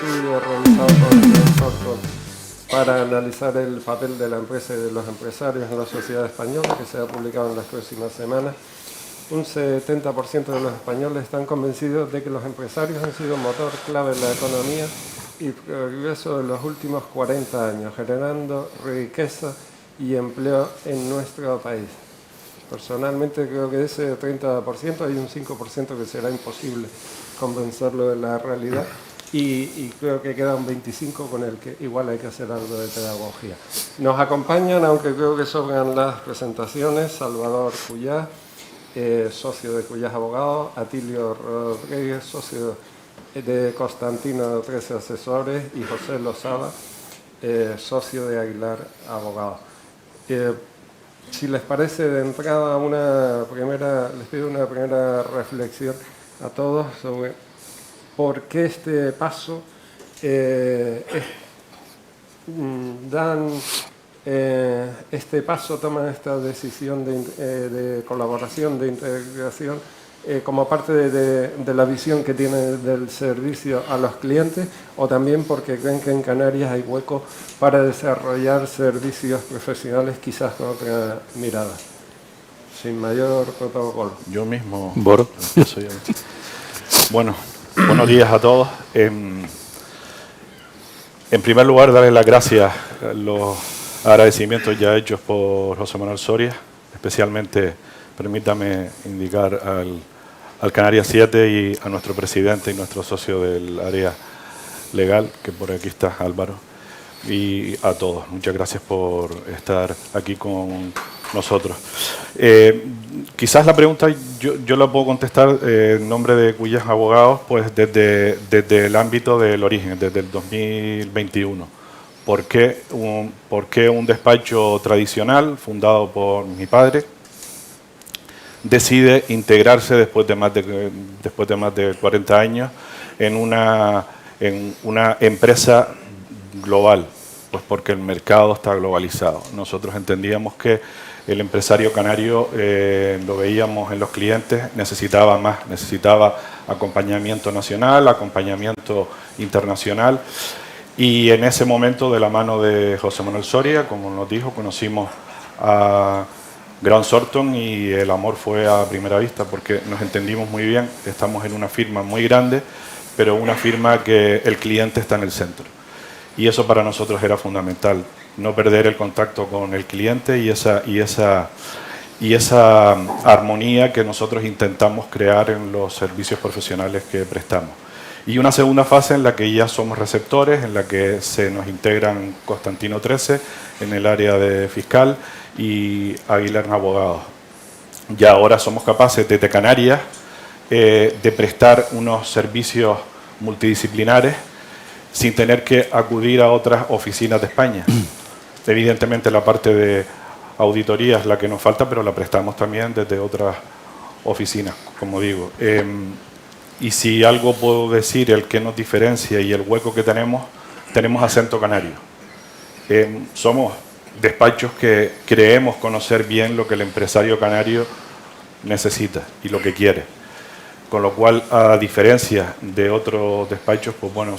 estudio realizado por Gran Sorton para analizar el papel de la empresa y de los empresarios en la sociedad española, que se ha publicado en las próximas semanas. Un 70% de los españoles están convencidos de que los empresarios han sido motor clave en la economía y progreso de los últimos 40 años, generando riqueza y empleo en nuestro país. Personalmente creo que de ese 30% hay un 5% que será imposible convencerlo de la realidad y creo que queda un 25% con el que igual hay que hacer algo de pedagogía. Nos acompañan, aunque creo que sobran las presentaciones, Salvador Cuyás, socio de Cuyás Abogados, Atilio Rodríguez, socio de Constantino 13 Asesores y José Lozada, socio de Aguilar Abogados. Si les parece, de entrada les pido una primera reflexión a todos sobre por qué este paso toman esta decisión de colaboración, de integración, como parte de la visión que tiene del servicio a los clientes, o también porque creen que en Canarias hay hueco para desarrollar servicios profesionales quizás con otra mirada. Sin mayor protocolo. Yo mismo. Boro. Bueno, buenos días a todos. En primer lugar, darle las gracias, los agradecimientos ya hechos por José Manuel Soria, especialmente, permítame indicar al Canarias 7 y a nuestro presidente y nuestro socio del área legal, que por aquí está Álvaro, y a todos. Muchas gracias por estar aquí con nosotros. Quizás la pregunta yo la puedo contestar en nombre de Cuyás Abogados, pues desde el ámbito del origen, desde el 2021. ¿Por qué un despacho tradicional fundado por mi padre decide integrarse después de más de 40 años en una empresa global? Pues porque el mercado está globalizado. Nosotros entendíamos que el empresario canario, lo veíamos en los clientes, necesitaba más, necesitaba acompañamiento nacional, acompañamiento internacional. Y en ese momento, de la mano de José Manuel Soria, como nos dijo, conocimos a Gran Sorton y el amor fue a primera vista porque nos entendimos muy bien. Estamos en una firma muy grande, pero una firma que el cliente está en el centro. Y eso para nosotros era fundamental, no perder el contacto con el cliente y esa armonía que nosotros intentamos crear en los servicios profesionales que prestamos. Y una segunda fase en la que ya somos receptores, en la que se nos integran Constantino 13 en el área de fiscal y Aguilar Abogados. Ya ahora somos capaces desde Canarias de prestar unos servicios multidisciplinares sin tener que acudir a otras oficinas de España. Evidentemente la parte de auditoría es la que nos falta, pero la prestamos también desde otras oficinas, como digo. Y si algo puedo decir, el que nos diferencia y el hueco que tenemos acento canario. Somos despachos que creemos conocer bien lo que el empresario canario necesita y lo que quiere. Con lo cual, a diferencia de otros despachos, pues bueno,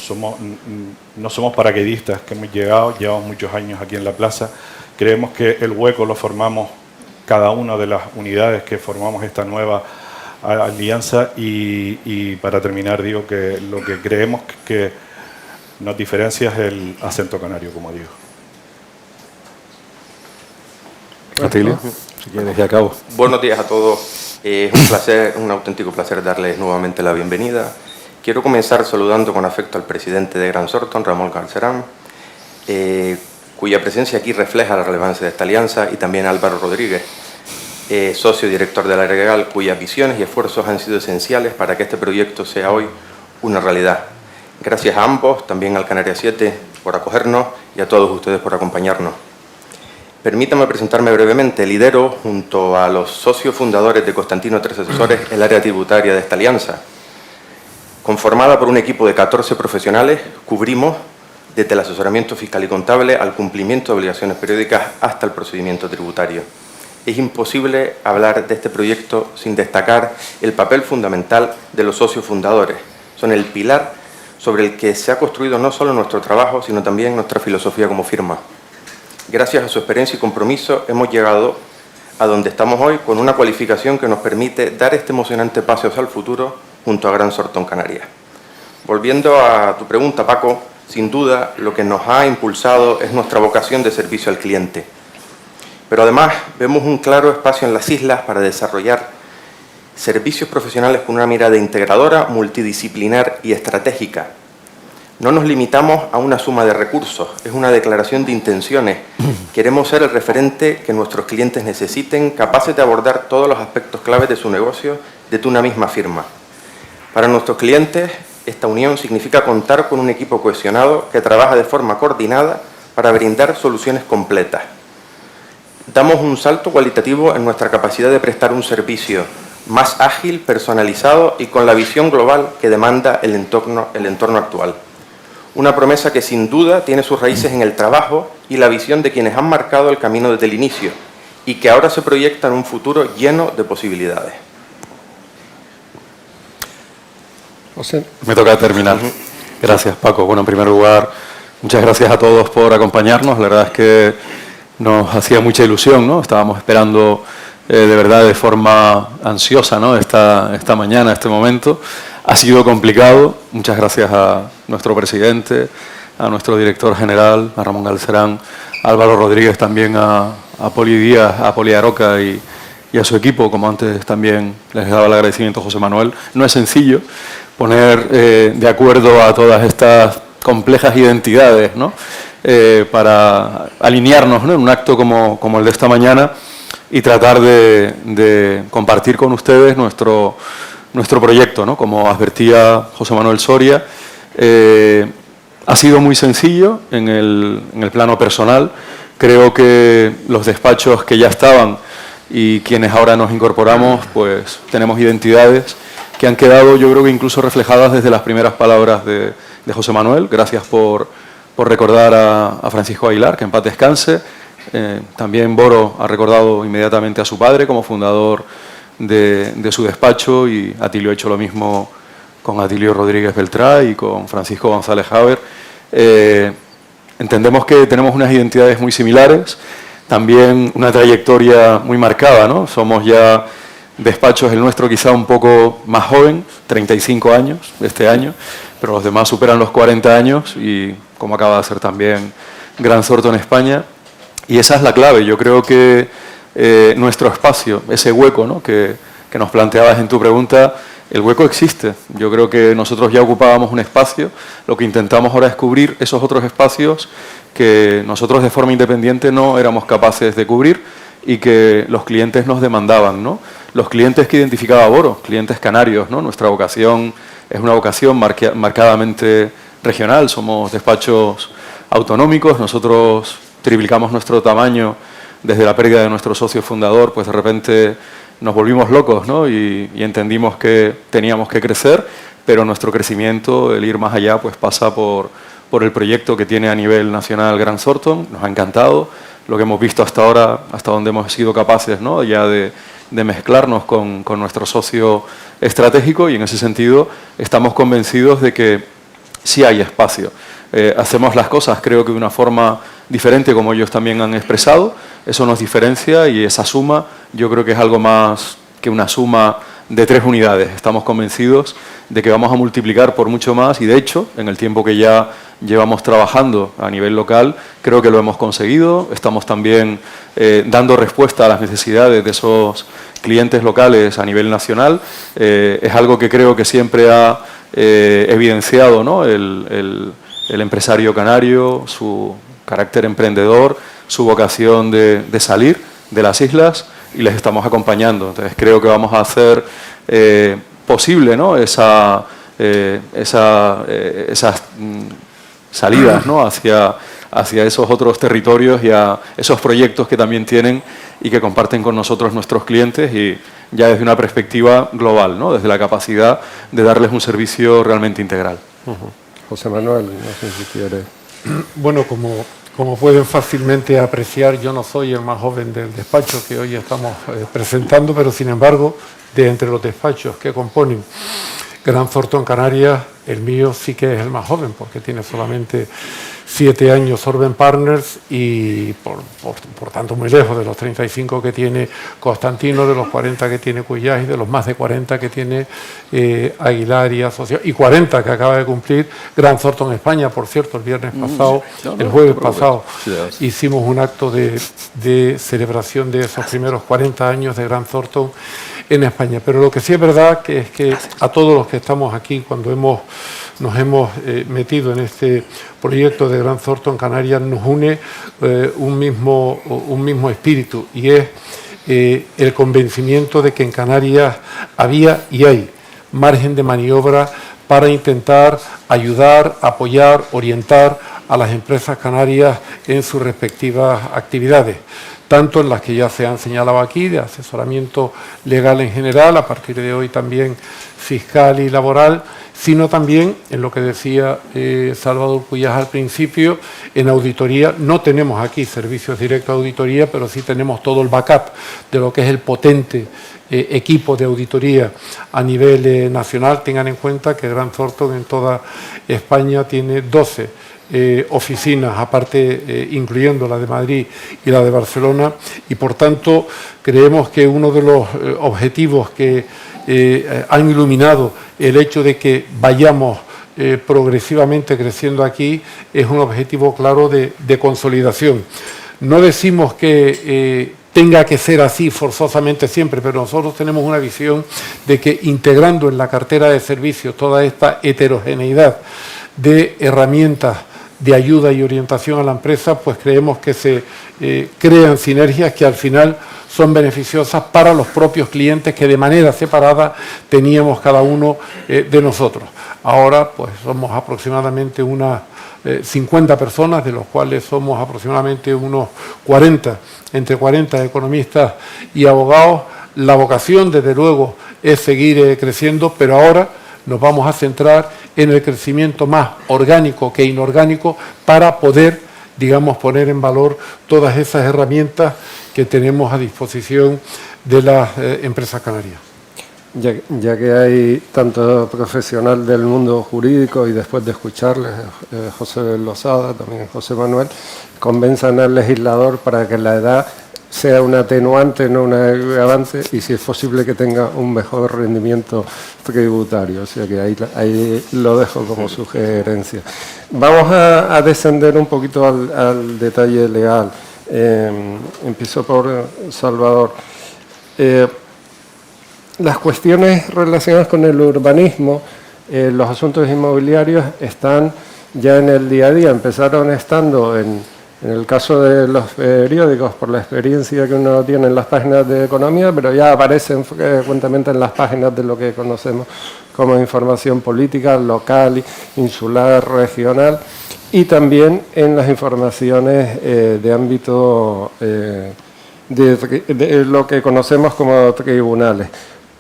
no somos paracaidistas que llevamos muchos años aquí en la plaza. Creemos que el hueco lo formamos cada una de las unidades que formamos esta nueva alianza y para terminar digo que lo que creemos que nos diferencia es el acento canario, como digo. Atilio, si quieres, ya acabo. Buenos días a todos. Es un placer, un auténtico placer darles nuevamente la bienvenida. Quiero comenzar saludando con afecto al presidente de Gran Sorton, Ramón Galcerán, cuya presencia aquí refleja la relevancia de esta alianza, y también a Álvaro Rodríguez, socio director del área legal, cuyas visiones y esfuerzos han sido esenciales para que este proyecto sea hoy una realidad. Gracias a ambos, también al Canarias 7 por acogernos y a todos ustedes por acompañarnos. Permítame presentarme brevemente. Lidero, junto a los socios fundadores de Constantino 13 Asesores, el área tributaria de esta alianza. Conformada por un equipo de 14 profesionales, cubrimos desde el asesoramiento fiscal y contable al cumplimiento de obligaciones periódicas hasta el procedimiento tributario. Es imposible hablar de este proyecto sin destacar el papel fundamental de los socios fundadores. Son el pilar sobre el que se ha construido no solo nuestro trabajo, sino también nuestra filosofía como firma. Gracias a su experiencia y compromiso hemos llegado a donde estamos hoy con una cualificación que nos permite dar este emocionante paso hacia el futuro junto a Grant Thornton Canarias. Volviendo a tu pregunta, Paco, sin duda lo que nos ha impulsado es nuestra vocación de servicio al cliente. Pero además vemos un claro espacio en las islas para desarrollar servicios profesionales con una mirada integradora, multidisciplinar y estratégica. No nos limitamos a una suma de recursos, es una declaración de intenciones. Queremos ser el referente que nuestros clientes necesiten, capaces de abordar todos los aspectos claves de su negocio desde una misma firma. Para nuestros clientes, esta unión significa contar con un equipo cohesionado que trabaja de forma coordinada para brindar soluciones completas. Damos un salto cualitativo en nuestra capacidad de prestar un servicio más ágil, personalizado y con la visión global que demanda el entorno actual. Una promesa que sin duda tiene sus raíces en el trabajo y la visión de quienes han marcado el camino desde el inicio y que ahora se proyecta en un futuro lleno de posibilidades. José. Me toca terminar. Gracias, Paco. Bueno, en primer lugar, muchas gracias a todos por acompañarnos. La verdad es que nos hacía mucha ilusión, ¿no? Estábamos esperando de verdad de forma ansiosa, ¿no? esta mañana, este momento. Ha sido complicado. Muchas gracias a nuestro presidente, a nuestro director general, a Ramón Galcerán, a Álvaro Rodríguez, también a Poli Díaz, a Poli Aroca y a su equipo, como antes también les daba el agradecimiento a José Manuel. No es sencillo poner de acuerdo a todas estas complejas identidades, ¿no? Para alinearnos, ¿no? En un acto como el de esta mañana y tratar de compartir con ustedes nuestro proyecto, ¿no? Como advertía José Manuel Soria, ha sido muy sencillo en el plano personal. Creo que los despachos que ya estaban y quienes ahora nos incorporamos, pues tenemos identidades que han quedado, yo creo que incluso reflejadas desde las primeras palabras de José Manuel. Gracias por recordar a Francisco Aguilar, que en paz descanse. También Boro ha recordado inmediatamente a su padre como fundador de su despacho, y Atilio ha hecho lo mismo con Atilio Rodríguez Beltrá y con Francisco González Haber. Entendemos que tenemos unas identidades muy similares, también una trayectoria muy marcada, ¿no? Somos ya despachos, el nuestro quizá un poco más joven, 35 años este año, pero los demás superan los 40 años, y como acaba de hacer también Grant Thornton en España. Y esa es la clave. Yo creo que nuestro espacio, ese hueco, ¿no? que nos planteabas en tu pregunta, el hueco existe. Yo creo que nosotros ya ocupábamos un espacio. Lo que intentamos ahora es cubrir esos otros espacios que nosotros de forma independiente no éramos capaces de cubrir y que los clientes nos demandaban, ¿no? Los clientes que identificaba Boro, clientes canarios, ¿no? Nuestra vocación es una vocación marcadamente regional. Somos despachos autonómicos. Nosotros triplicamos nuestro tamaño desde la pérdida de nuestro socio fundador, pues de repente nos volvimos locos, ¿no? y entendimos que teníamos que crecer, pero nuestro crecimiento, el ir más allá, pues pasa por el proyecto que tiene a nivel nacional Grant Thornton. Nos ha encantado lo que hemos visto hasta ahora, hasta donde hemos sido capaces, ¿no? Ya de mezclarnos con nuestro socio estratégico, y en ese sentido estamos convencidos de que sí hay espacio. Hacemos las cosas, creo que de una forma diferente, como ellos también han expresado. Eso nos diferencia, y esa suma yo creo que es algo más que una suma de 3 unidades. Estamos convencidos de que vamos a multiplicar por mucho más, y de hecho, en el tiempo que ya llevamos trabajando a nivel local, creo que lo hemos conseguido. Estamos también dando respuesta a las necesidades de esos clientes locales a nivel nacional. Es algo que creo que siempre ha evidenciado, ¿no? el empresario canario, su carácter emprendedor, su vocación de salir de las islas, y les estamos acompañando. Entonces creo que vamos a hacer posible, ¿no? esas salidas, ¿no? hacia esos otros territorios y a esos proyectos que también tienen y que comparten con nosotros nuestros clientes, y ya desde una perspectiva global, ¿no? Desde la capacidad de darles un servicio realmente integral. José Manuel, no sé si quiere. Bueno, como pueden fácilmente apreciar, yo no soy el más joven del despacho que hoy estamos presentando, pero sin embargo, de entre los despachos que componen Gran Thornton Canarias, el mío sí que es el más joven, porque tiene solamente 7 años Sorben Partners y por tanto muy lejos de los 35 que tiene Constantino, de los 40 que tiene Cuyás y de los más de 40 que tiene Aguilar y Asociados, y 40 que acaba de cumplir Gran Thornton España. Por cierto, el viernes pasado, el jueves pasado, hicimos un acto de celebración de esos primeros 40 años de Gran Thornton en España. Pero lo que sí es verdad que es que a todos los que estamos aquí, cuando nos hemos metido en este proyecto de Gran Thornton Canarias, nos une un mismo espíritu, y es el convencimiento de que en Canarias había y hay margen de maniobra para intentar ayudar, apoyar, orientar a las empresas canarias en sus respectivas actividades, tanto en las que ya se han señalado aquí, de asesoramiento legal en general, a partir de hoy también fiscal y laboral, sino también en lo que decía Salvador Cuyás al principio, en auditoría. No tenemos aquí servicios directos de auditoría, pero sí tenemos todo el backup de lo que es el potente equipo de auditoría a nivel nacional. Tengan en cuenta que Gran Thornton en toda España tiene 12 oficinas, aparte incluyendo la de Madrid y la de Barcelona, y por tanto creemos que uno de los objetivos que han iluminado el hecho de que vayamos progresivamente creciendo aquí es un objetivo claro de consolidación. No decimos que tenga que ser así forzosamente siempre, pero nosotros tenemos una visión de que integrando en la cartera de servicios toda esta heterogeneidad de herramientas de ayuda y orientación a la empresa, pues creemos que se crean sinergias que al final son beneficiosas para los propios clientes que de manera separada teníamos cada uno de nosotros. Ahora pues somos aproximadamente unas 50 personas, de los cuales somos aproximadamente unos 40, entre 40 economistas y abogados. La vocación, desde luego, es seguir creciendo, pero ahora nos vamos a centrar en el crecimiento más orgánico que inorgánico para poder, digamos, poner en valor todas esas herramientas que tenemos a disposición de las empresas canarias. Ya que hay tanto profesional del mundo jurídico y después de escucharles, José Lozada, también José Manuel, convenzan al legislador para que la edad sea un atenuante, no un agravante, y si es posible que tenga un mejor rendimiento tributario. O sea que ahí lo dejo como sugerencia. Vamos a descender un poquito al detalle legal. Empiezo por Salvador. Las cuestiones relacionadas con el urbanismo, los asuntos inmobiliarios están ya en el día a día. Empezaron estando en el caso de los periódicos, por la experiencia que uno tiene en las páginas de economía, pero ya aparecen frecuentemente en las páginas de lo que conocemos como información política, local, insular, regional, y también en las informaciones de ámbito de lo que conocemos como tribunales.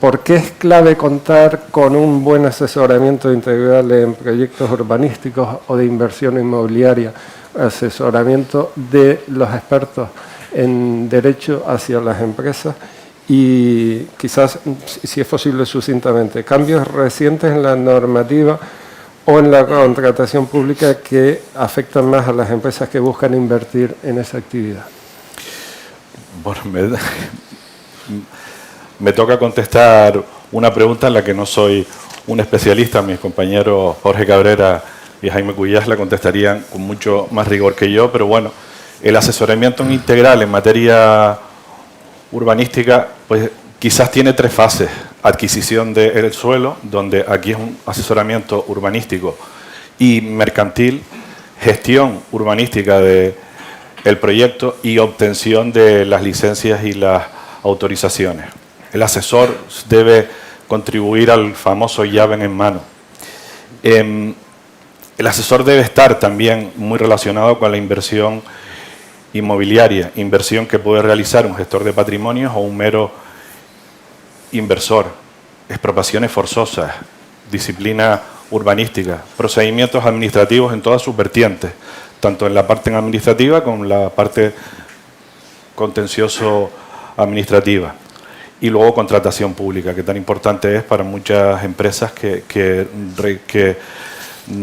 ¿Por qué es clave contar con un buen asesoramiento integral en proyectos urbanísticos o de inversión inmobiliaria? Asesoramiento de los expertos en derecho hacia las empresas y quizás, si es posible sucintamente, cambios recientes en la normativa o en la contratación pública que afectan más a las empresas que buscan invertir en esa actividad. Bueno, me toca contestar una pregunta en la que no soy un especialista. Mis compañeros Jorge Cabrera y Jaime Cuyás la contestarían con mucho más rigor que yo, pero bueno, el asesoramiento integral en materia urbanística, pues quizás tiene 3 fases. Adquisición del suelo, donde aquí es un asesoramiento urbanístico y mercantil, gestión urbanística del proyecto y obtención de las licencias y las autorizaciones. El asesor debe contribuir al famoso llave en mano. El asesor debe estar también muy relacionado con la inversión inmobiliaria, inversión que puede realizar un gestor de patrimonios o un mero inversor. Expropiaciones forzosas, disciplina urbanística, procedimientos administrativos en todas sus vertientes, tanto en la parte administrativa como en la parte contencioso administrativa. Y luego contratación pública, que tan importante es para muchas empresas que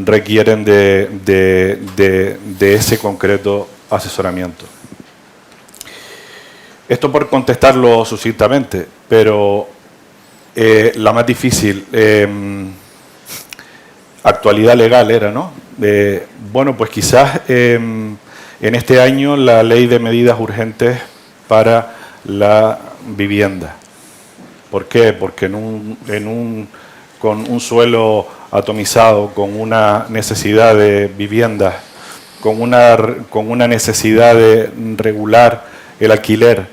requieren de ese concreto asesoramiento. Esto por contestarlo sucintamente, pero la más difícil, actualidad legal era, ¿no? Bueno, pues quizás en este año la ley de medidas urgentes para la vivienda. ¿Por qué? Porque con un suelo atomizado, con una necesidad de viviendas, con una necesidad de regular el alquiler,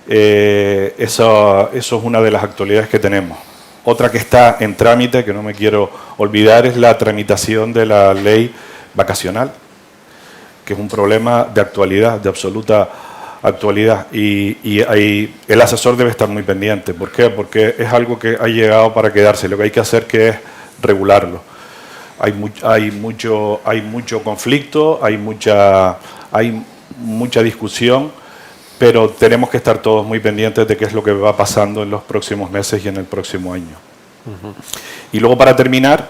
eso es una de las actualidades que tenemos. Otra que está en trámite, que no me quiero olvidar, es la tramitación de la ley vacacional, que es un problema de actualidad, de absoluta actualidad, y el asesor debe estar muy pendiente. ¿Por qué? Porque es algo que ha llegado para quedarse. Lo que hay que hacer que es regularlo. Hay mucho conflicto, hay mucha discusión, pero tenemos que estar todos muy pendientes de qué es lo que va pasando en los próximos meses y en el próximo año. Y luego, para terminar,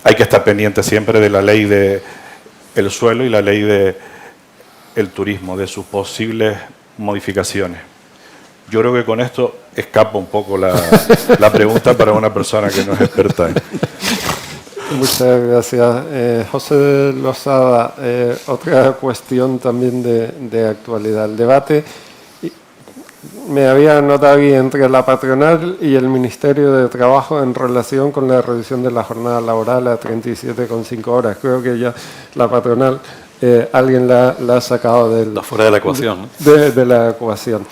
hay que estar pendiente siempre de la ley del suelo y la ley del turismo, de sus posibles modificaciones. Yo creo que con esto escapa un poco la pregunta para una persona que no es experta en. Muchas gracias. José Losada, otra cuestión también de actualidad. El debate, me había notado aquí, entre la patronal y el Ministerio de Trabajo en relación con la reducción de la jornada laboral a 37,5 horas. Creo que ya la patronal, alguien la ha sacado fuera de la ecuación, ¿no? de la ecuación.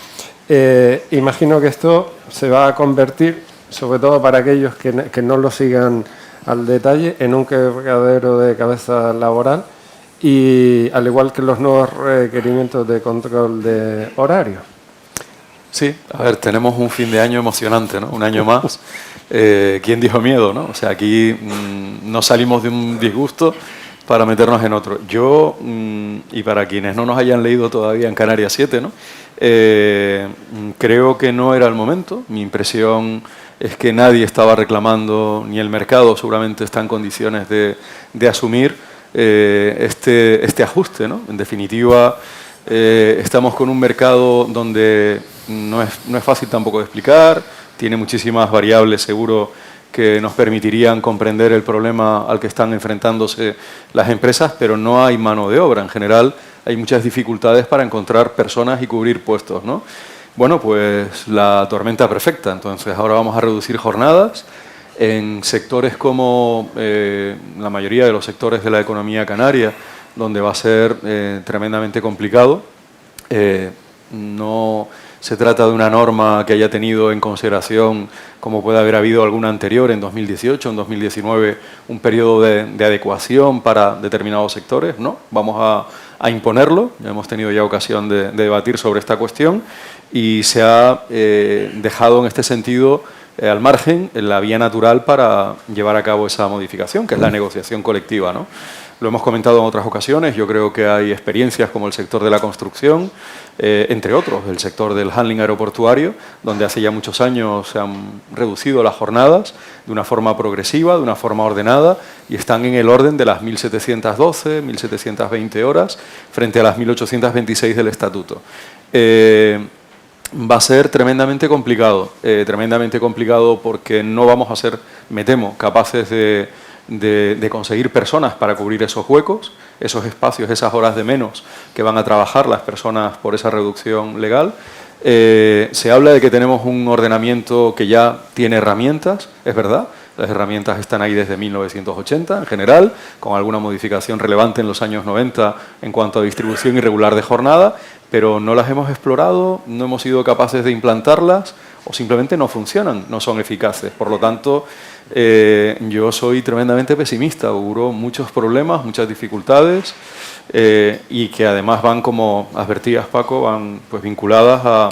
Imagino que esto se va a convertir, sobre todo para aquellos que no lo sigan al detalle, en un quebradero de cabeza laboral, y al igual que los nuevos requerimientos de control de horario. Sí, a ver, tenemos un fin de año emocionante, ¿no? Un año más. ¿Quién dijo miedo, no? O sea, aquí no salimos de un disgusto para meternos en otro. Yo, y para quienes no nos hayan leído todavía en Canarias 7, ¿no? Creo que no era el momento. Mi impresión es que nadie estaba reclamando, ni el mercado seguramente está en condiciones de asumir este ajuste, ¿no? En definitiva, estamos con un mercado donde no es fácil tampoco de explicar, tiene muchísimas variables seguro que nos permitirían comprender el problema al que están enfrentándose las empresas, pero no hay mano de obra. En general, hay muchas dificultades para encontrar personas y cubrir puestos, ¿no? Bueno, pues la tormenta perfecta. Entonces, ahora vamos a reducir jornadas en sectores como la mayoría de los sectores de la economía canaria, donde va a ser tremendamente complicado. No se trata de una norma que haya tenido en consideración, como puede haber habido alguna anterior en 2018, en 2019, un periodo de adecuación para determinados sectores. No, vamos a imponerlo. Ya hemos tenido ya ocasión de debatir sobre esta cuestión y se ha dejado en este sentido al margen la vía natural para llevar a cabo esa modificación, que es la negociación colectiva, ¿no? Lo hemos comentado en otras ocasiones. Yo creo que hay experiencias como el sector de la construcción, entre otros, el sector del handling aeroportuario, donde hace ya muchos años se han reducido las jornadas de una forma progresiva, de una forma ordenada, y están en el orden de las 1.712, 1.720 horas, frente a las 1.826 del Estatuto. Va a ser tremendamente complicado porque no vamos a ser, me temo, capaces de conseguir personas para cubrir esos huecos, esos espacios, esas horas de menos que van a trabajar las personas por esa reducción legal. Se habla de que tenemos un ordenamiento que ya tiene herramientas, es verdad. Las herramientas están ahí desde 1980 en general, con alguna modificación relevante en los años 90 en cuanto a distribución irregular de jornada, pero no las hemos explorado, no hemos sido capaces de implantarlas o simplemente no funcionan, no son eficaces. Por lo tanto, yo soy tremendamente pesimista, auguro muchos problemas, muchas dificultades y que además van, como advertías, Paco, van pues vinculadas a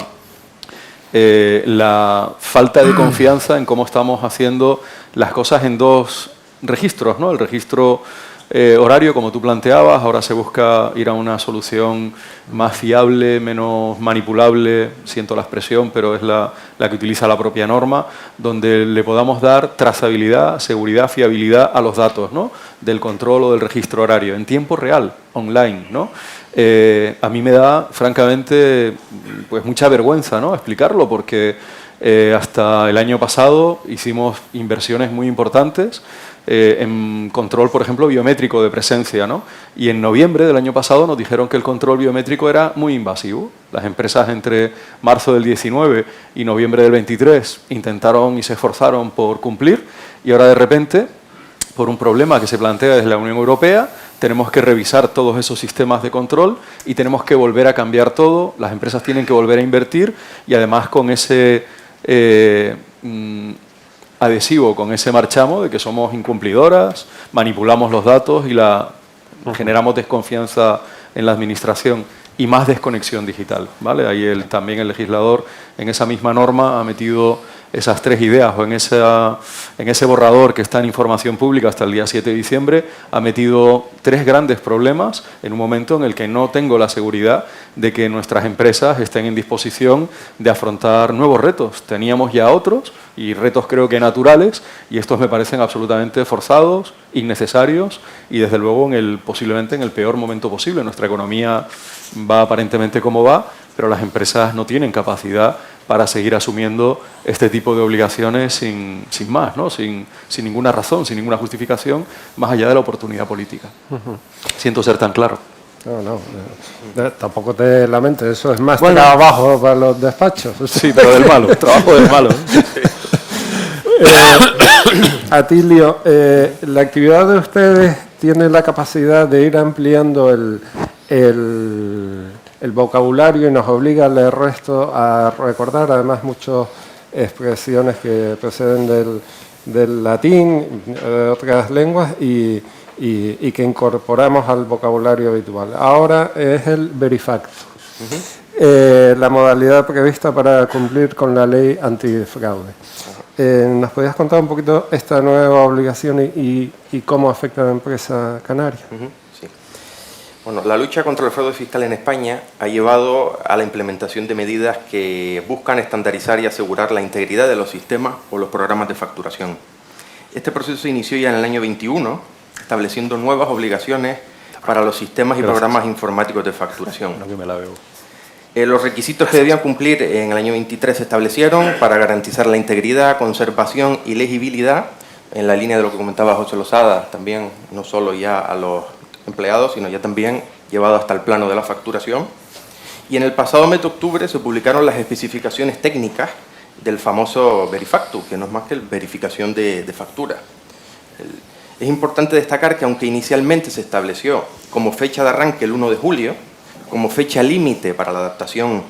la falta de confianza en cómo estamos haciendo las cosas en dos registros, ¿no? El registro horario, como tú planteabas. Ahora se busca ir a una solución más fiable, menos manipulable, siento la expresión, pero es la que utiliza la propia norma, donde le podamos dar trazabilidad, seguridad, fiabilidad a los datos, ¿no?, del control o del registro horario en tiempo real, online, ¿no? A mí me da, francamente, pues mucha vergüenza, ¿no?, explicarlo, porque hasta el año pasado hicimos inversiones muy importantes en control, por ejemplo, biométrico de presencia, ¿no? Y en noviembre del año pasado nos dijeron que el control biométrico era muy invasivo. Las empresas entre marzo del 19 y noviembre del 23 intentaron y se esforzaron por cumplir, y ahora de repente, por un problema que se plantea desde la Unión Europea, tenemos que revisar todos esos sistemas de control y tenemos que volver a cambiar todo. Las empresas tienen que volver a invertir, y además con ese adhesivo, con ese marchamo de que somos incumplidoras, manipulamos los datos y generamos desconfianza en la administración y más desconexión digital, ¿vale? Ahí también el legislador en esa misma norma ha metido esas tres ideas, o en ese borrador que está en información pública hasta el día 7 de diciembre, ha metido tres grandes problemas en un momento en el que no tengo la seguridad de que nuestras empresas estén en disposición de afrontar nuevos retos. Teníamos ya otros, y retos creo que naturales, y estos me parecen absolutamente forzados, innecesarios, y desde luego posiblemente en el peor momento posible. Nuestra economía va aparentemente como va, pero las empresas no tienen capacidad para seguir asumiendo este tipo de obligaciones sin más, ¿no?, sin ninguna razón, sin ninguna justificación, más allá de la oportunidad política. Siento ser tan claro. No, tampoco te lamentes, eso es más trabajo para los despachos. Sí, pero del malo, trabajo del malo. Atilio, la actividad de ustedes tiene la capacidad de ir ampliando el vocabulario y nos obliga al resto a recordar además muchas expresiones que proceden del latín, de otras lenguas, y que incorporamos al vocabulario habitual. Ahora es el verifacto, la modalidad prevista para cumplir con la ley antifraude. ¿Nos podías contar un poquito esta nueva obligación y cómo afecta a la empresa canaria? Sí. Bueno, la lucha contra el fraude fiscal en España ha llevado a la implementación de medidas que buscan estandarizar y asegurar la integridad de los sistemas o los programas de facturación. Este proceso se inició ya en el año 21, estableciendo nuevas obligaciones para los sistemas y programas informáticos de facturación. No, que me la veo. Los requisitos que debían cumplir en el año 23 se establecieron para garantizar la integridad, conservación y legibilidad, en la línea de lo que comentaba José Losada, también no solo ya a los empleados, sino ya también llevado hasta el plano de la facturación. Y en el pasado mes de octubre se publicaron las especificaciones técnicas del famoso Verifactu, que no es más que verificación de factura. Es importante destacar que aunque inicialmente se estableció como fecha de arranque el 1 de julio, como fecha límite para la adaptación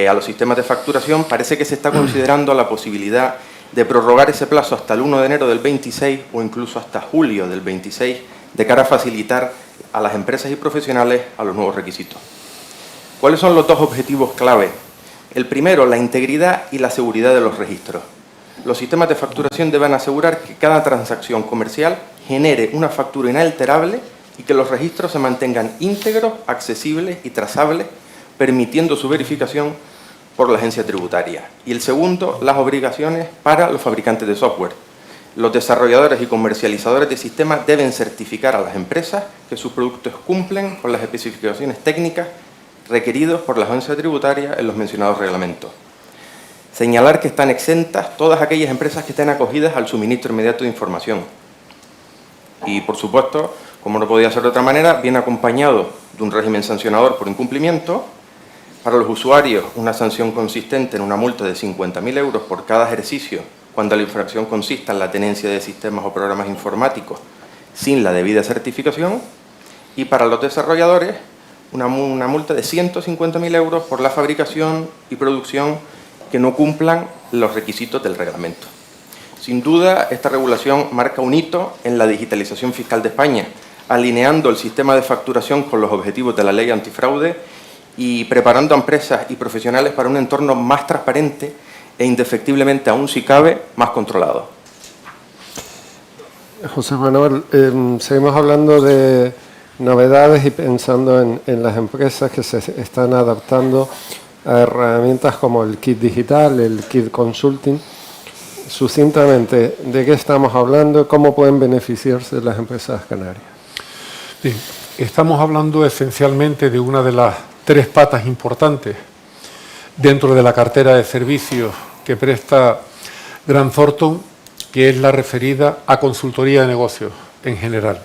a los sistemas de facturación, parece que se está considerando la posibilidad de prorrogar ese plazo hasta el 1 de enero del 26 o incluso hasta julio del 26, de cara a facilitar a las empresas y profesionales a los nuevos requisitos. ¿Cuáles son los dos objetivos clave? El primero, la integridad y la seguridad de los registros. Los sistemas de facturación deben asegurar que cada transacción comercial genere una factura inalterable y que los registros se mantengan íntegros, accesibles y trazables, permitiendo su verificación por la agencia tributaria. Y el segundo, las obligaciones para los fabricantes de software. Los desarrolladores y comercializadores de sistemas deben certificar a las empresas que sus productos cumplen con las especificaciones técnicas requeridos por la agencia tributaria en los mencionados reglamentos. Señalar que están exentas todas aquellas empresas que estén acogidas al suministro inmediato de información. Y, por supuesto, como no podía ser de otra manera, viene acompañado de un régimen sancionador por incumplimiento. Para los usuarios, una sanción consistente en una multa de 50.000 euros por cada ejercicio, cuando la infracción consista en la tenencia de sistemas o programas informáticos sin la debida certificación. Y para los desarrolladores, una multa de 150.000 euros por la fabricación y producción que no cumplan los requisitos del reglamento. Sin duda, esta regulación marca un hito en la digitalización fiscal de España, alineando el sistema de facturación con los objetivos de la ley antifraude y preparando a empresas y profesionales para un entorno más transparente e indefectiblemente, aún si cabe, más controlado. José Manuel, seguimos hablando de novedades y pensando en las empresas que se están adaptando a herramientas como el kit digital, el kit consulting. Sucintamente, ¿de qué estamos hablando? ¿Cómo pueden beneficiarse las empresas canarias? Sí, estamos hablando esencialmente de una de las 3 patas importantes dentro de la cartera de servicios que presta Grant Thornton, que es la referida a consultoría de negocios en general.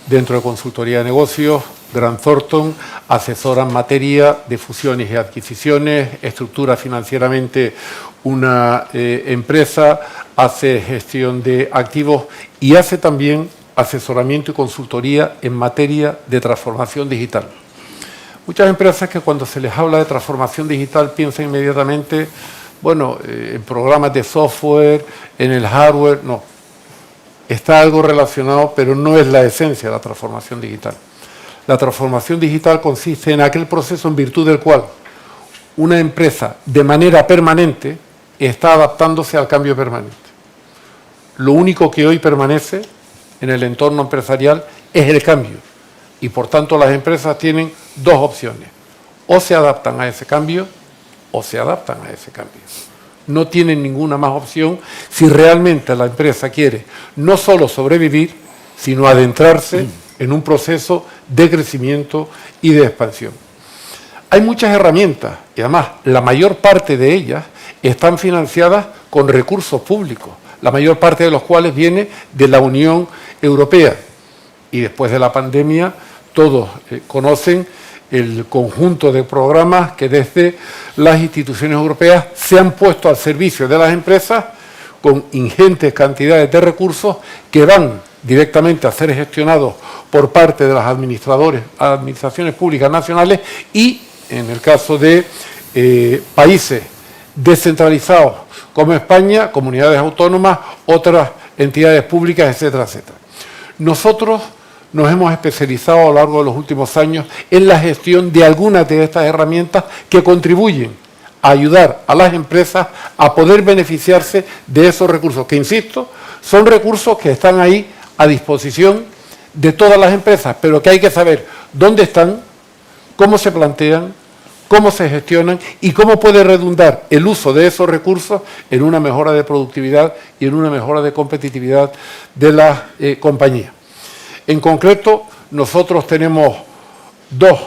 Dentro de consultoría de negocios, Grant Thornton asesora en materia de fusiones y adquisiciones, estructura financieramente una empresa, hace gestión de activos y hace también asesoramiento y consultoría en materia de transformación digital. Muchas empresas que cuando se les habla de transformación digital piensan inmediatamente, bueno, en programas de software, en el hardware, no. Está algo relacionado, pero no es la esencia de la transformación digital. La transformación digital consiste en aquel proceso en virtud del cual una empresa de manera permanente está adaptándose al cambio permanente. Lo único que hoy permanece en el entorno empresarial es el cambio y por tanto las empresas tienen 2 opciones. O se adaptan a ese cambio o se adaptan a ese cambio. No tienen ninguna más opción si realmente la empresa quiere no solo sobrevivir, sino adentrarse en un proceso de crecimiento y de expansión. Hay muchas herramientas y además la mayor parte de ellas están financiadas con recursos públicos, la mayor parte de los cuales viene de la Unión Europea. Y después de la pandemia todos conocen el conjunto de programas que desde las instituciones europeas se han puesto al servicio de las empresas con ingentes cantidades de recursos que van directamente a ser gestionados por parte de las administraciones públicas nacionales y, en el caso de países descentralizados como España, comunidades autónomas, otras entidades públicas, etcétera, etcétera. Nosotros nos hemos especializado a lo largo de los últimos años en la gestión de algunas de estas herramientas que contribuyen a ayudar a las empresas a poder beneficiarse de esos recursos, que insisto, son recursos que están ahí a disposición de todas las empresas, pero que hay que saber dónde están, cómo se plantean, cómo se gestionan y cómo puede redundar el uso de esos recursos en una mejora de productividad y en una mejora de competitividad de las compañías. En concreto, nosotros tenemos 2.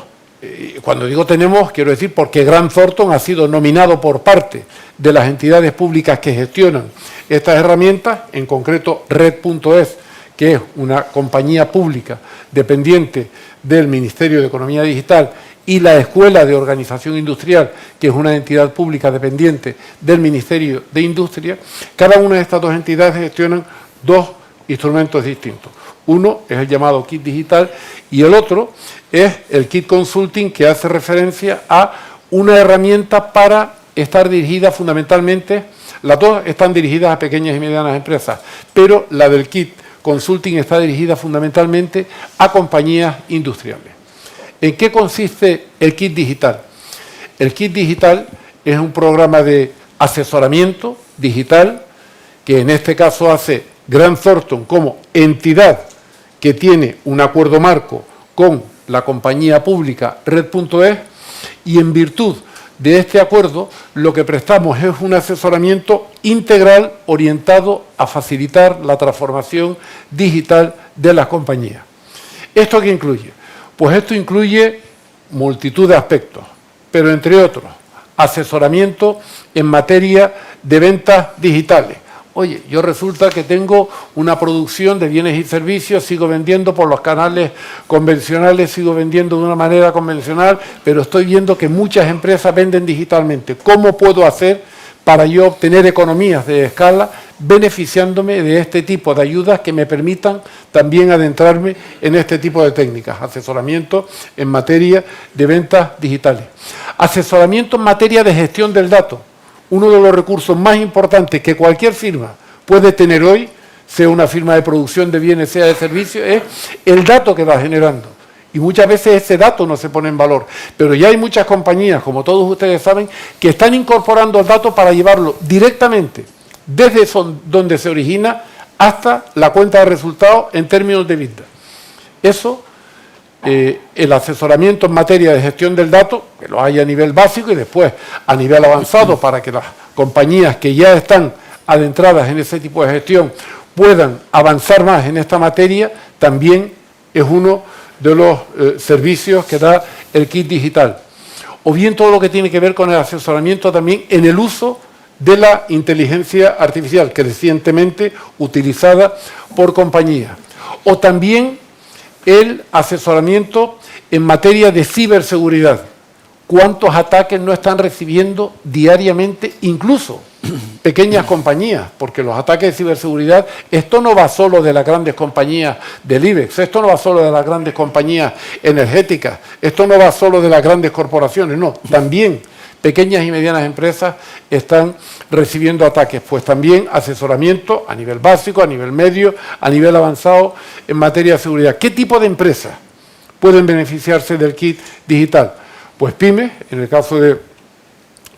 Cuando digo tenemos, quiero decir porque Grant Thornton ha sido nominado por parte de las entidades públicas que gestionan estas herramientas, en concreto Red.es, que es una compañía pública dependiente del Ministerio de Economía Digital, y la Escuela de Organización Industrial, que es una entidad pública dependiente del Ministerio de Industria. Cada una de estas 2 entidades gestionan 2 instrumentos distintos. Uno es el llamado kit digital y el otro es el kit consulting, que hace referencia a una herramienta para estar dirigida fundamentalmente, las 2 están dirigidas a pequeñas y medianas empresas, pero la del kit consulting está dirigida fundamentalmente a compañías industriales. ¿En qué consiste el kit digital? El kit digital es un programa de asesoramiento digital que en este caso hace Grant Thornton como entidad que tiene un acuerdo marco con la compañía pública Red.es, y en virtud de este acuerdo lo que prestamos es un asesoramiento integral orientado a facilitar la transformación digital de las compañías. ¿Esto qué incluye? Pues esto incluye multitud de aspectos, pero entre otros, asesoramiento en materia de ventas digitales. Oye, yo resulta que tengo una producción de bienes y servicios, sigo vendiendo por los canales convencionales, sigo vendiendo de una manera convencional, pero estoy viendo que muchas empresas venden digitalmente. ¿Cómo puedo hacer para yo obtener economías de escala beneficiándome de este tipo de ayudas que me permitan también adentrarme en este tipo de técnicas? Asesoramiento en materia de ventas digitales. Asesoramiento en materia de gestión del dato. Uno de los recursos más importantes que cualquier firma puede tener hoy, sea una firma de producción de bienes, sea de servicios, es el dato que va generando. Y muchas veces ese dato no se pone en valor. Pero ya hay muchas compañías, como todos ustedes saben, que están incorporando el dato para llevarlo directamente desde donde se origina hasta la cuenta de resultados en términos de EBITDA. Eso, el asesoramiento en materia de gestión del dato, que lo hay a nivel básico y después a nivel avanzado para que las compañías que ya están adentradas en ese tipo de gestión puedan avanzar más en esta materia, también es uno de los servicios que da el kit digital. O bien todo lo que tiene que ver con el asesoramiento también en el uso de la inteligencia artificial, crecientemente utilizada por compañías. O también el asesoramiento en materia de ciberseguridad. ¿Cuántos ataques no están recibiendo diariamente, incluso pequeñas compañías? Porque los ataques de ciberseguridad, esto no va solo de las grandes compañías del IBEX, esto no va solo de las grandes compañías energéticas, esto no va solo de las grandes corporaciones, no, también pequeñas y medianas empresas están recibiendo ataques, pues también asesoramiento a nivel básico, a nivel medio, a nivel avanzado en materia de seguridad. ¿Qué tipo de empresas pueden beneficiarse del kit digital? Pues pymes, en el caso de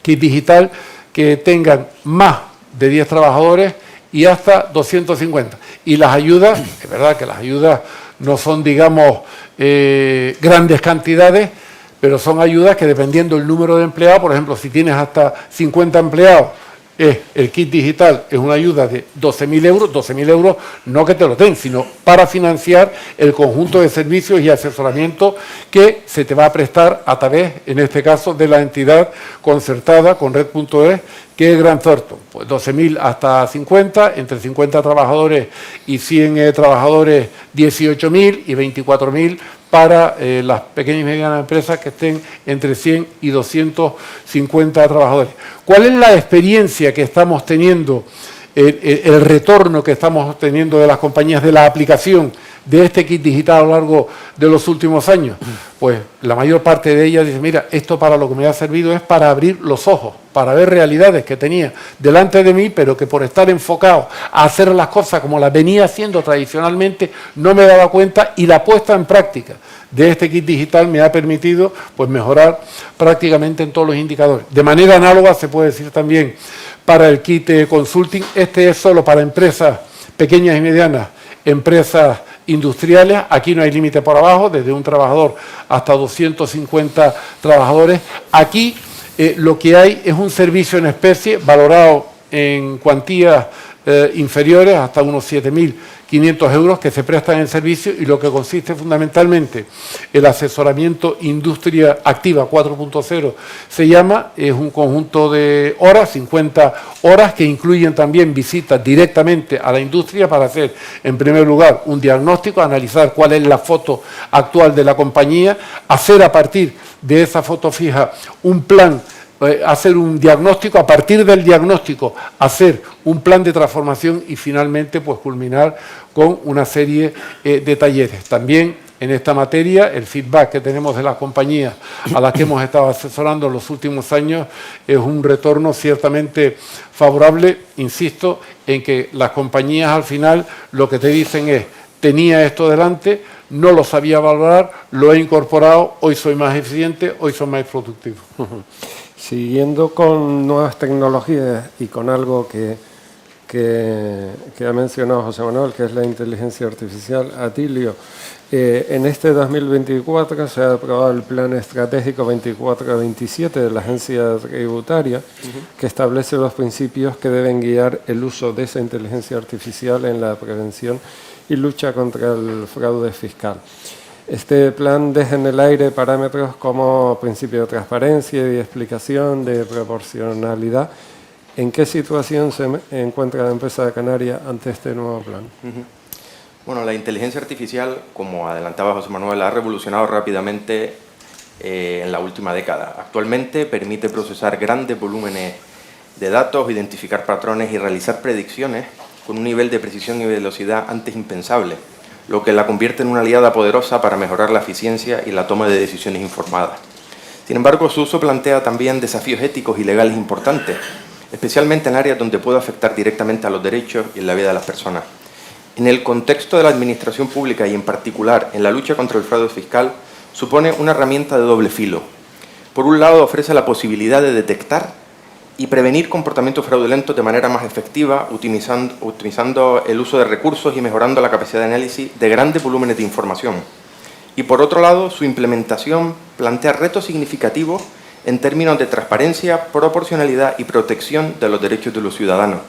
kit digital, que tengan más de 10 trabajadores y hasta 250. Y las ayudas, es verdad que las ayudas no son, digamos, grandes cantidades, pero son ayudas que dependiendo del número de empleados, por ejemplo, si tienes hasta 50 empleados, el kit digital es una ayuda de 12.000 euros, 12.000 euros no que te lo den, sino para financiar el conjunto de servicios y asesoramiento que se te va a prestar a través, en este caso, de la entidad concertada con Red.es, que es Grant Thornton. Pues 12.000 hasta 50, entre 50 trabajadores y 100 trabajadores, 18.000 y 24.000 para las pequeñas y medianas empresas que estén entre 100 y 250 trabajadores. ¿Cuál es la experiencia que estamos teniendo, el retorno que estamos teniendo de las compañías de la aplicación de este kit digital a lo largo de los últimos años? Pues la mayor parte de ellas dice, mira, esto para lo que me ha servido es para abrir los ojos, para ver realidades que tenía delante de mí, pero que por estar enfocado a hacer las cosas como las venía haciendo tradicionalmente, no me daba cuenta, y la puesta en práctica de este kit digital me ha permitido pues mejorar prácticamente en todos los indicadores. De manera análoga se puede decir también para el kit consulting. Este es solo para empresas pequeñas y medianas, empresas industriales. Aquí no hay límite por abajo, desde un trabajador hasta 250 trabajadores. Aquí lo que hay es un servicio en especie valorado en cuantías inferiores hasta unos 7.500 euros que se prestan en servicio, y lo que consiste fundamentalmente el asesoramiento Industria Activa 4.0 se llama, es un conjunto de horas, 50 horas, que incluyen también visitas directamente a la industria para hacer, en primer lugar, un diagnóstico, analizar cuál es la foto actual de la compañía, hacer a partir de esa foto fija un plan, hacer un diagnóstico, a partir del diagnóstico hacer un plan de transformación y finalmente pues culminar con una serie de talleres. También en esta materia el feedback que tenemos de las compañías a las que hemos estado asesorando en los últimos años es un retorno ciertamente favorable. Insisto en que las compañías al final lo que te dicen es, tenía esto delante, no lo sabía valorar, lo he incorporado, hoy soy más eficiente, hoy soy más productivo. Siguiendo con nuevas tecnologías y con algo que ha mencionado José Manuel, que es la inteligencia artificial, Atilio, en este 2024 se ha aprobado el Plan Estratégico 24-27 de la Agencia Tributaria, que establece los principios que deben guiar el uso de esa inteligencia artificial en la prevención y lucha contra el fraude fiscal. Este plan deja en el aire parámetros como principio de transparencia y de explicación, de proporcionalidad. ¿En qué situación se encuentra la empresa de Canarias ante este nuevo plan? Bueno, la inteligencia artificial, como adelantaba José Manuel, ha revolucionado rápidamente en la última década. Actualmente permite procesar grandes volúmenes de datos, identificar patrones y realizar predicciones con un nivel de precisión y velocidad antes impensable, lo que la convierte en una aliada poderosa para mejorar la eficiencia y la toma de decisiones informadas. Sin embargo, su uso plantea también desafíos éticos y legales importantes, especialmente en áreas donde puede afectar directamente a los derechos y en la vida de las personas. En el contexto de la administración pública y en particular en la lucha contra el fraude fiscal, supone una herramienta de doble filo. Por un lado, ofrece la posibilidad de detectar y prevenir comportamientos fraudulentos de manera más efectiva, utilizando el uso de recursos y mejorando la capacidad de análisis de grandes volúmenes de información. Y por otro lado, su implementación plantea retos significativos en términos de transparencia, proporcionalidad y protección de los derechos de los ciudadanos.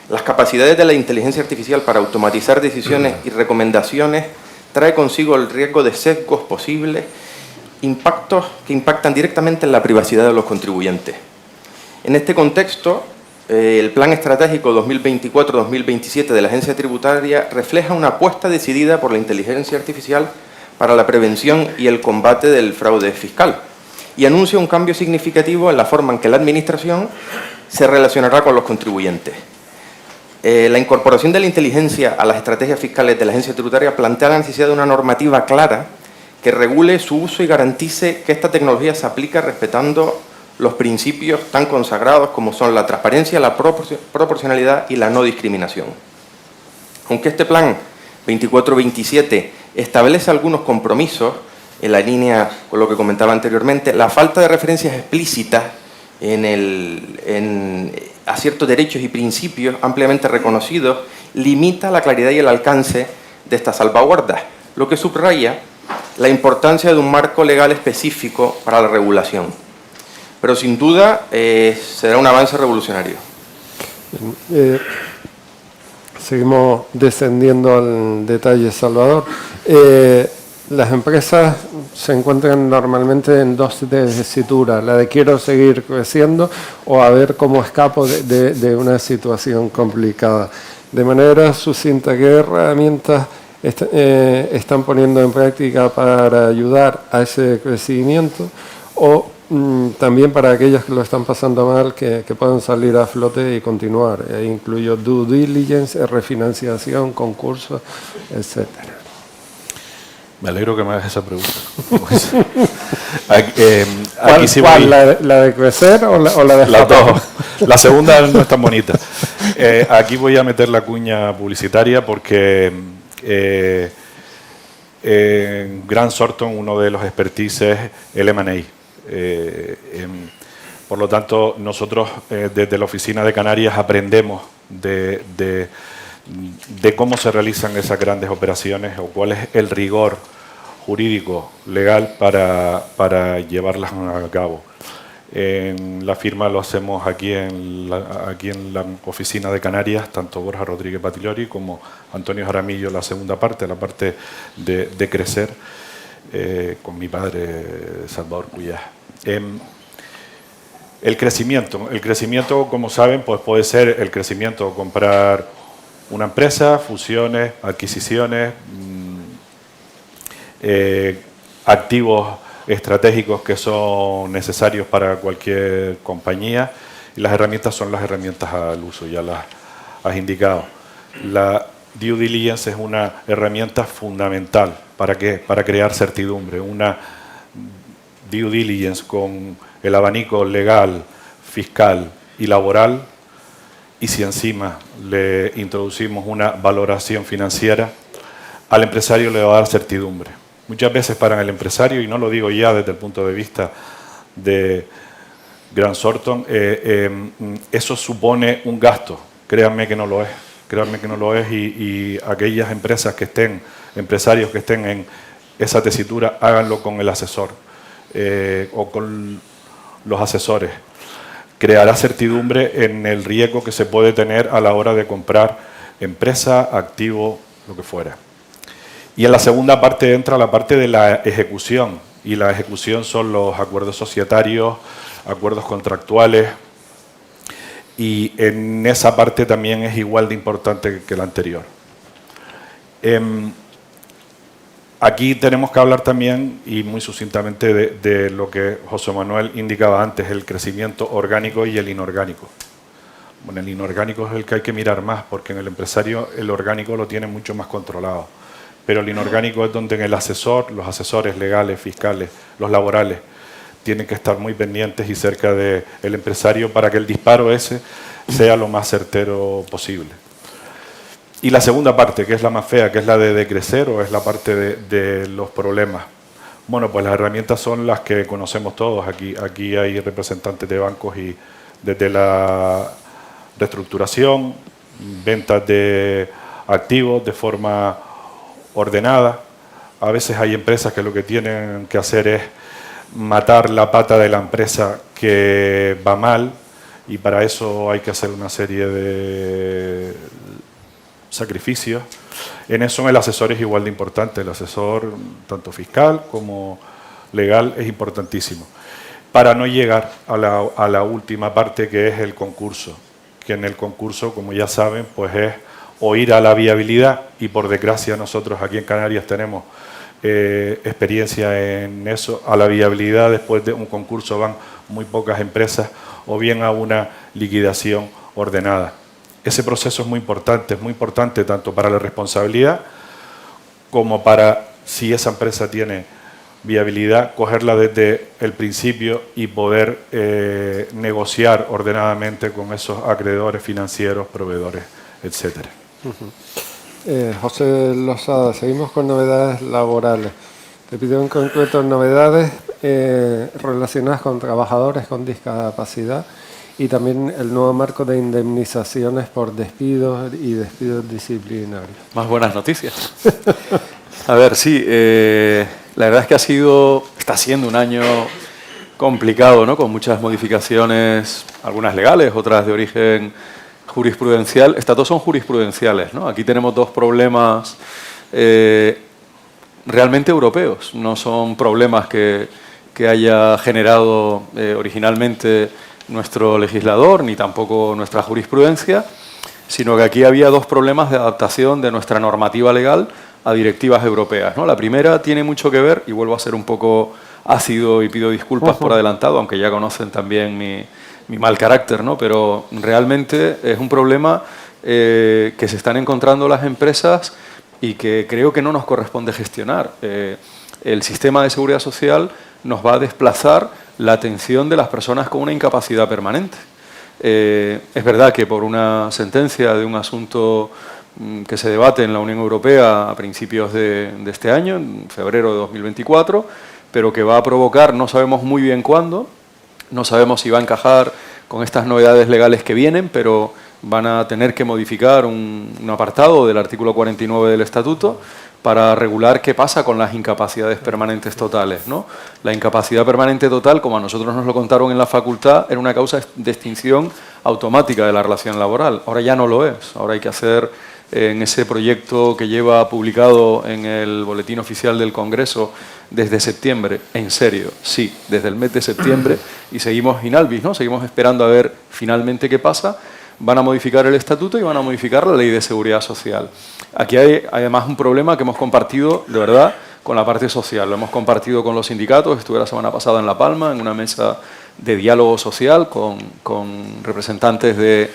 Las capacidades de la inteligencia artificial para automatizar decisiones y recomendaciones trae consigo el riesgo de sesgos posibles, impactos que impactan directamente en la privacidad de los contribuyentes. En este contexto, el Plan Estratégico 2024-2027 de la Agencia Tributaria refleja una apuesta decidida por la inteligencia artificial para la prevención y el combate del fraude fiscal y anuncia un cambio significativo en la forma en que la Administración se relacionará con los contribuyentes. La incorporación de la inteligencia a las estrategias fiscales de la Agencia Tributaria plantea la necesidad de una normativa clara que regule su uso y garantice que esta tecnología se aplica respetando los principios tan consagrados como son la transparencia, la proporcionalidad y la no discriminación. Aunque este plan 24-27 establece algunos compromisos en la línea con lo que comentaba anteriormente, la falta de referencias explícitas a ciertos derechos y principios ampliamente reconocidos limita la claridad y el alcance de estas salvaguardas, lo que subraya la importancia de un marco legal específico para la regulación. Pero sin duda será un avance revolucionario. Seguimos descendiendo al detalle, Salvador. Las empresas se encuentran normalmente en dos tesituras, la de quiero seguir creciendo o a ver cómo escapo de una situación complicada. De manera sucinta, ¿qué herramientas están poniendo en práctica para ayudar a ese crecimiento o también para aquellos que lo están pasando mal, que puedan salir a flote y continuar? Incluyo due diligence, refinanciación, concursos, etcétera. Me alegro que me hagas esa pregunta. ¿Cuál? ¿La de crecer o la de las dos? La segunda no es tan bonita. Aquí voy a meter la cuña publicitaria porque en Grant Thornton uno de los expertise es el M&A. Por lo tanto, nosotros desde la oficina de Canarias aprendemos de cómo se realizan esas grandes operaciones o cuál es el rigor jurídico, legal para llevarlas a cabo. En la firma lo hacemos aquí en la oficina de Canarias, tanto Borja Rodríguez Batilori como Antonio Jaramillo, la segunda parte, la parte de crecer, con mi padre Salvador Cuyás. El crecimiento, como saben, pues puede ser el crecimiento, comprar una empresa, fusiones, adquisiciones, activos estratégicos que son necesarios para cualquier compañía, y las herramientas son las herramientas al uso, ya las has indicado. La due diligence es una herramienta fundamental. ¿Para qué? Para crear certidumbre. Una due diligence con el abanico legal, fiscal y laboral, y si encima le introducimos una valoración financiera, al empresario le va a dar certidumbre. Muchas veces para el empresario, y no lo digo ya desde el punto de vista de Grant Thornton, eso supone un gasto. Créanme que no lo es. Créanme que no lo es, y aquellas empresas que estén, empresarios que estén en esa tesitura, háganlo con el asesor o con los asesores. Creará certidumbre en el riesgo que se puede tener a la hora de comprar empresa, activo, lo que fuera. Y en la segunda parte entra la parte de la ejecución, y la ejecución son los acuerdos societarios, acuerdos contractuales, y en esa parte también es igual de importante que la anterior. Aquí tenemos que hablar también, y muy sucintamente, de lo que José Manuel indicaba antes, el crecimiento orgánico y el inorgánico. Bueno, el inorgánico es el que hay que mirar más, porque en el empresario el orgánico lo tiene mucho más controlado. Pero el inorgánico es donde en el asesor, los asesores legales, fiscales, los laborales, tienen que estar muy pendientes y cerca del empresario para que el disparo ese sea lo más certero posible. Y la segunda parte, que es la más fea, que es la de decrecer, o es la parte de los problemas. Bueno, pues las herramientas son las que conocemos todos. Aquí hay representantes de bancos y desde la reestructuración, ventas de activos de forma ordenada. A veces hay empresas que lo que tienen que hacer es matar la pata de la empresa que va mal, y para eso hay que hacer una serie de sacrificios. En eso el asesor es igual de importante. El asesor, tanto fiscal como legal, es importantísimo. Para no llegar a la última parte, que es el concurso. Que en el concurso, como ya saben, pues es o ir a la viabilidad, y por desgracia nosotros aquí en Canarias tenemos experiencia en eso. A la viabilidad, después de un concurso, van muy pocas empresas, o bien a una liquidación ordenada. Ese proceso es muy importante tanto para la responsabilidad como para, si esa empresa tiene viabilidad, cogerla desde el principio y poder negociar ordenadamente con esos acreedores financieros, proveedores, etcétera. José Losada, seguimos con novedades laborales. Te pido en concreto novedades relacionadas con trabajadores con discapacidad y también el nuevo marco de indemnizaciones por despidos y despidos disciplinarios. Más buenas noticias. A ver, sí, la verdad es que está siendo un año complicado, ¿no? Con muchas modificaciones, algunas legales, otras de origen jurisprudencial. Estas dos son jurisprudenciales, ¿no? Aquí tenemos dos problemas realmente europeos, no son problemas que haya generado originalmente nuestro legislador, ni tampoco nuestra jurisprudencia, sino que aquí había dos problemas de adaptación de nuestra normativa legal a directivas europeas, ¿no? La primera tiene mucho que ver, y vuelvo a ser un poco ácido y pido disculpas por adelantado, aunque ya conocen también mi mal carácter, ¿no? Pero realmente es un problema que se están encontrando las empresas y que creo que no nos corresponde gestionar. El sistema de seguridad social nos va a desplazar la atención de las personas con una incapacidad permanente. Es verdad que por una sentencia de un asunto que se debate en la Unión Europea a principios de este año, en febrero de 2024, pero que va a provocar, no sabemos muy bien cuándo, no sabemos si va a encajar con estas novedades legales que vienen, pero van a tener que modificar un apartado del artículo 49 del Estatuto para regular qué pasa con las incapacidades permanentes totales, ¿no? La incapacidad permanente total, como a nosotros nos lo contaron en la facultad, era una causa de extinción automática de la relación laboral. Ahora ya no lo es. Ahora hay que hacer, en ese proyecto que lleva publicado en el Boletín Oficial del Congreso desde septiembre, en serio, sí, desde el mes de septiembre, y seguimos in albis, ¿no? Seguimos esperando a ver finalmente qué pasa. Van a modificar el estatuto y van a modificar la ley de seguridad social. Aquí hay además un problema que hemos compartido, de verdad, con la parte social. Lo hemos compartido con los sindicatos. Estuve la semana pasada en La Palma, en una mesa de diálogo social con representantes de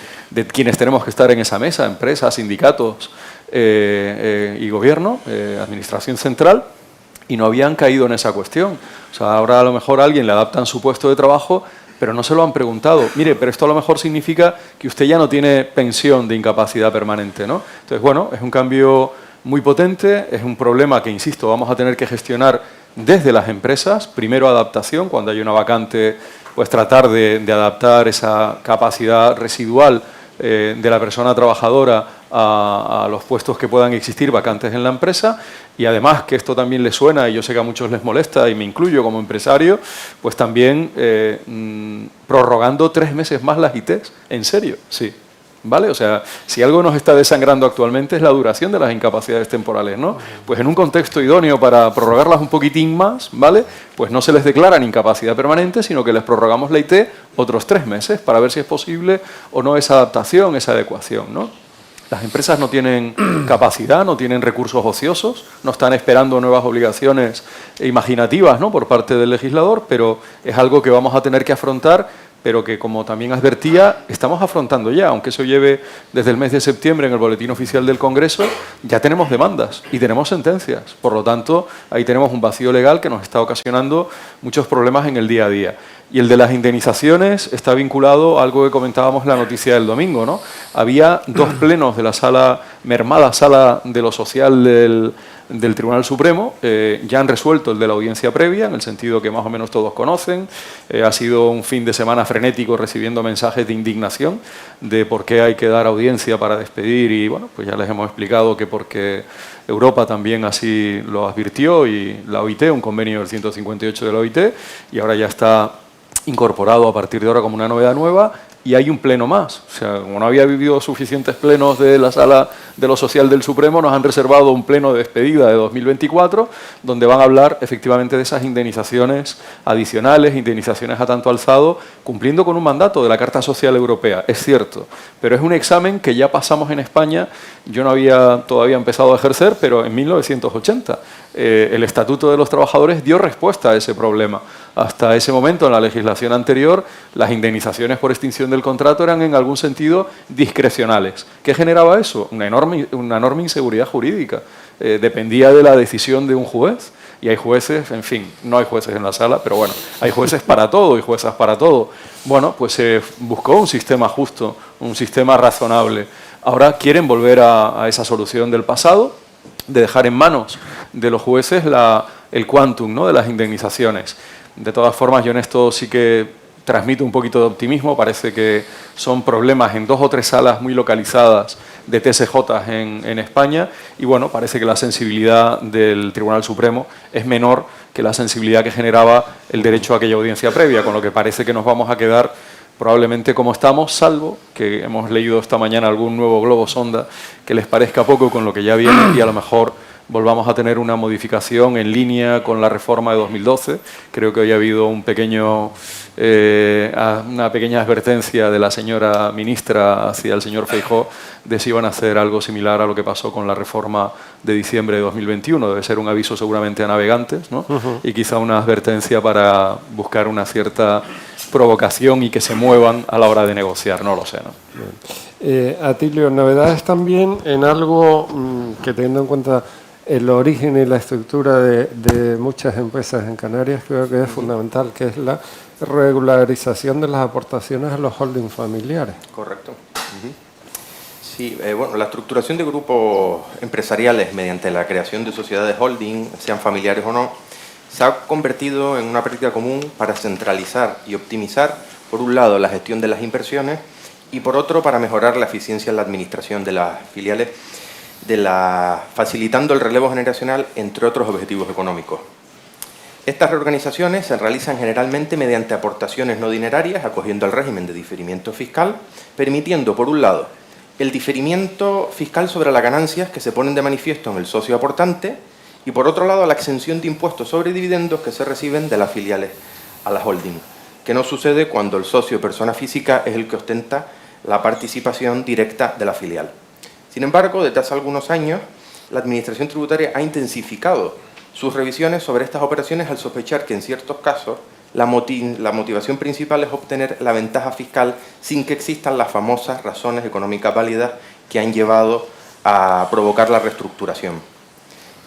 quienes tenemos que estar en esa mesa, empresas, sindicatos y gobierno, administración central, y no habían caído en esa cuestión. O sea, ahora a lo mejor a alguien le adaptan su puesto de trabajo, pero no se lo han preguntado. Mire, pero esto a lo mejor significa que usted ya no tiene pensión de incapacidad permanente, ¿no? Entonces, bueno, es un cambio muy potente, es un problema que, insisto, vamos a tener que gestionar desde las empresas. Primero, adaptación, cuando hay una vacante, pues tratar de adaptar esa capacidad residual de la persona trabajadora a los puestos que puedan existir vacantes en la empresa. Y además, que esto también les suena, y yo sé que a muchos les molesta, y me incluyo como empresario, pues también prorrogando 3 meses más las ITs. ¿En serio? Sí. ¿Vale? O sea, si algo nos está desangrando actualmente es la duración de las incapacidades temporales, ¿no? Pues en un contexto idóneo para prorrogarlas un poquitín más, ¿vale? Pues no se les declaran incapacidad permanente, sino que les prorrogamos la IT otros 3 meses para ver si es posible o no esa adaptación, esa adecuación, ¿no? Las empresas no tienen capacidad, no tienen recursos ociosos, no están esperando nuevas obligaciones imaginativas, ¿no?, por parte del legislador, pero es algo que vamos a tener que afrontar, pero que, como también advertía, estamos afrontando ya. Aunque eso lleve desde el mes de septiembre en el Boletín Oficial del Congreso, ya tenemos demandas y tenemos sentencias. Por lo tanto, ahí tenemos un vacío legal que nos está ocasionando muchos problemas en el día a día. Y el de las indemnizaciones está vinculado a algo que comentábamos en la noticia del domingo, ¿no? Había 2 plenos de la Sala mermada sala de lo social del Tribunal Supremo. Ya han resuelto el de la audiencia previa, en el sentido que más o menos todos conocen. Ha sido un fin de semana frenético recibiendo mensajes de indignación de por qué hay que dar audiencia para despedir, y bueno, pues ya les hemos explicado que porque Europa también así lo advirtió, y la OIT, un convenio del 158 de la OIT, y ahora ya está incorporado a partir de ahora como una novedad nueva. Y hay un pleno más. O sea, como no había vivido suficientes plenos de la Sala de lo Social del Supremo, nos han reservado un pleno de despedida de 2024, donde van a hablar efectivamente de esas indemnizaciones adicionales, indemnizaciones a tanto alzado, cumpliendo con un mandato de la Carta Social Europea, es cierto. Pero es un examen que ya pasamos en España. Yo no había todavía empezado a ejercer, pero en 1980 el Estatuto de los Trabajadores dio respuesta a ese problema. Hasta ese momento, en la legislación anterior, las indemnizaciones por extinción del contrato eran en algún sentido discrecionales. ¿Qué generaba eso? Una enorme inseguridad jurídica. Dependía de la decisión de un juez. Y hay jueces, en fin, no hay jueces en la sala, pero bueno, hay jueces para todo y juezas para todo. Bueno, pues se buscó un sistema justo, un sistema razonable. Ahora quieren volver a esa solución del pasado, de dejar en manos de los jueces el quantum, ¿no?, de las indemnizaciones. De todas formas, yo en esto sí que transmito un poquito de optimismo. Parece que son problemas en 2 o 3 salas muy localizadas de TSJ en España, y bueno, parece que la sensibilidad del Tribunal Supremo es menor que la sensibilidad que generaba el derecho a aquella audiencia previa, con lo que parece que nos vamos a quedar probablemente como estamos, salvo que hemos leído esta mañana algún nuevo globo sonda que les parezca poco con lo que ya viene, y a lo mejor volvamos a tener una modificación en línea con la reforma de 2012. Creo que hoy ha habido una pequeña advertencia de la señora ministra hacia el señor Feijóo de si iban a hacer algo similar a lo que pasó con la reforma de diciembre de 2021. Debe ser un aviso seguramente a navegantes, ¿no? Y quizá una advertencia para buscar una cierta provocación y que se muevan a la hora de negociar, no lo sé, ¿no? Atilio, novedades también en algo que, teniendo en cuenta el origen y la estructura de muchas empresas en Canarias, creo que es fundamental, que es la regularización de las aportaciones a los holdings familiares. Correcto. Sí, bueno, la estructuración de grupos empresariales mediante la creación de sociedades holding, sean familiares o no, se ha convertido en una práctica común para centralizar y optimizar, por un lado, la gestión de las inversiones, y por otro, para mejorar la eficiencia en la administración de las filiales, facilitando el relevo generacional, entre otros objetivos económicos. Estas reorganizaciones se realizan generalmente mediante aportaciones no dinerarias, acogiendo al régimen de diferimiento fiscal, permitiendo, por un lado, el diferimiento fiscal sobre las ganancias que se ponen de manifiesto en el socio aportante, y por otro lado, la exención de impuestos sobre dividendos que se reciben de las filiales a la holding, que no sucede cuando el socio persona física es el que ostenta la participación directa de la filial. Sin embargo, desde hace algunos años, la Administración Tributaria ha intensificado sus revisiones sobre estas operaciones al sospechar que en ciertos casos la motivación principal es obtener la ventaja fiscal sin que existan las famosas razones económicas válidas que han llevado a provocar la reestructuración.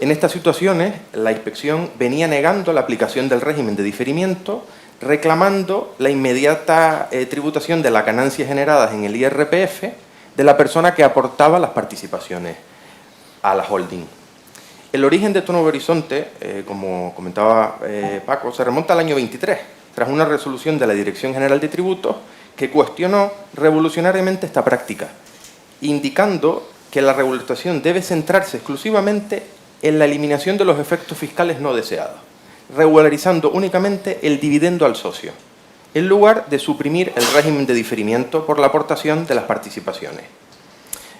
En estas situaciones, la inspección venía negando la aplicación del régimen de diferimiento, reclamando la inmediata tributación de las ganancias generadas en el IRPF de la persona que aportaba las participaciones a la holding. El origen de este nuevo horizonte, como comentaba Paco, se remonta al año 23, tras una resolución de la Dirección General de Tributos que cuestionó revolucionariamente esta práctica, indicando que la regulación debe centrarse exclusivamente en la eliminación de los efectos fiscales no deseados, regularizando únicamente el dividendo al socio, en lugar de suprimir el régimen de diferimiento por la aportación de las participaciones.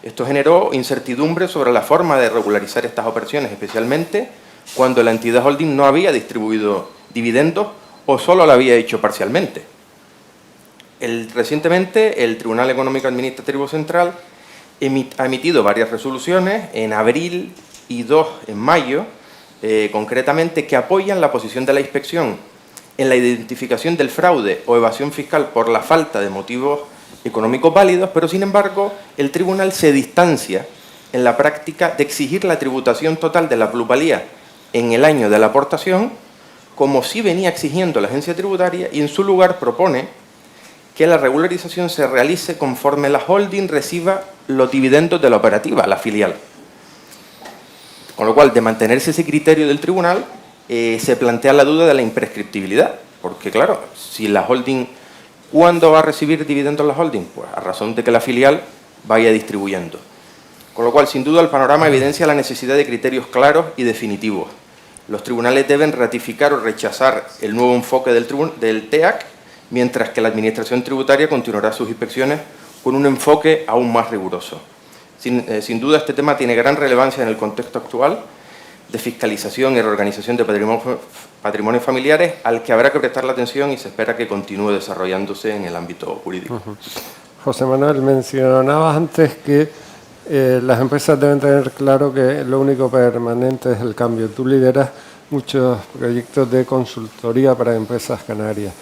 Esto generó incertidumbre sobre la forma de regularizar estas operaciones, especialmente cuando la entidad holding no había distribuido dividendos o solo lo había hecho parcialmente. Recientemente, el Tribunal Económico Administrativo Central ha emitido varias resoluciones en abril y 2 en mayo, concretamente, que apoyan la posición de la inspección en la identificación del fraude o evasión fiscal por la falta de motivos económicos válidos, pero sin embargo el tribunal se distancia en la práctica de exigir la tributación total de la plusvalía en el año de la aportación, como sí venía exigiendo la agencia tributaria, y en su lugar propone que la regularización se realice conforme la holding reciba los dividendos de la operativa, la filial. Con lo cual, de mantenerse ese criterio del tribunal, se plantea la duda de la imprescriptibilidad, porque claro, si la holding, ¿cuándo va a recibir dividendos la holding? Pues a razón de que la filial vaya distribuyendo. Con lo cual, sin duda, el panorama evidencia la necesidad de criterios claros y definitivos. Los tribunales deben ratificar o rechazar el nuevo enfoque del TEAC, mientras que la Administración Tributaria continuará sus inspecciones con un enfoque aún más riguroso. Sin duda, este tema tiene gran relevancia en el contexto actual de fiscalización y reorganización de patrimonios familiares, al que habrá que prestar la atención y se espera que continúe desarrollándose en el ámbito jurídico. José Manuel, mencionabas antes que las empresas deben tener claro que lo único permanente es el cambio. Tú lideras muchos proyectos de consultoría para empresas canarias.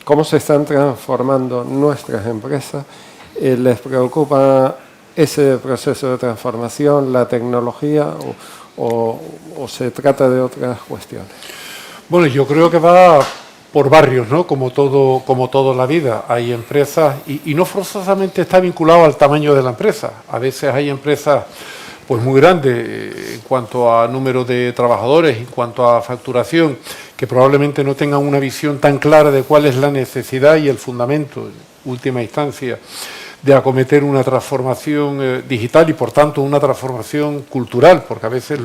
¿Cómo se están transformando nuestras empresas? ¿Les preocupa ese proceso de transformación, la tecnología, o se trata de otras cuestiones? Bueno, yo creo que va por barrios, ¿no? Como todo la vida. Hay empresas, y no forzosamente está vinculado al tamaño de la empresa. A veces hay empresas pues muy grandes en cuanto a número de trabajadores, en cuanto a facturación, que probablemente no tengan una visión tan clara de cuál es la necesidad y el fundamento, en última instancia, de acometer una transformación digital y, por tanto, una transformación cultural, porque a veces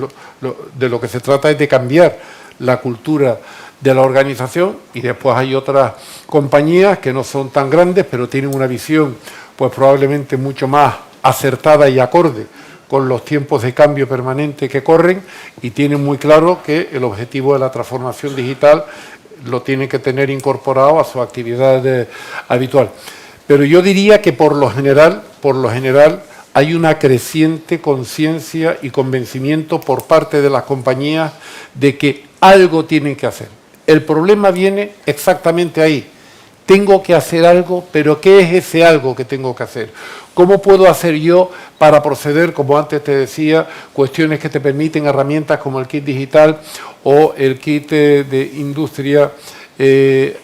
de lo que se trata es de cambiar la cultura de la organización, y después hay otras compañías que no son tan grandes, pero tienen una visión pues probablemente mucho más acertada y acorde con los tiempos de cambio permanente que corren, y tienen muy claro que el objetivo de la transformación digital lo tienen que tener incorporado a su actividad habitual. Pero yo diría que por lo general hay una creciente conciencia y convencimiento por parte de las compañías de que algo tienen que hacer. El problema viene exactamente ahí. Tengo que hacer algo, pero ¿qué es ese algo que tengo que hacer? ¿Cómo puedo hacer yo para proceder, como antes te decía, cuestiones que te permiten herramientas como el kit digital o el kit de industria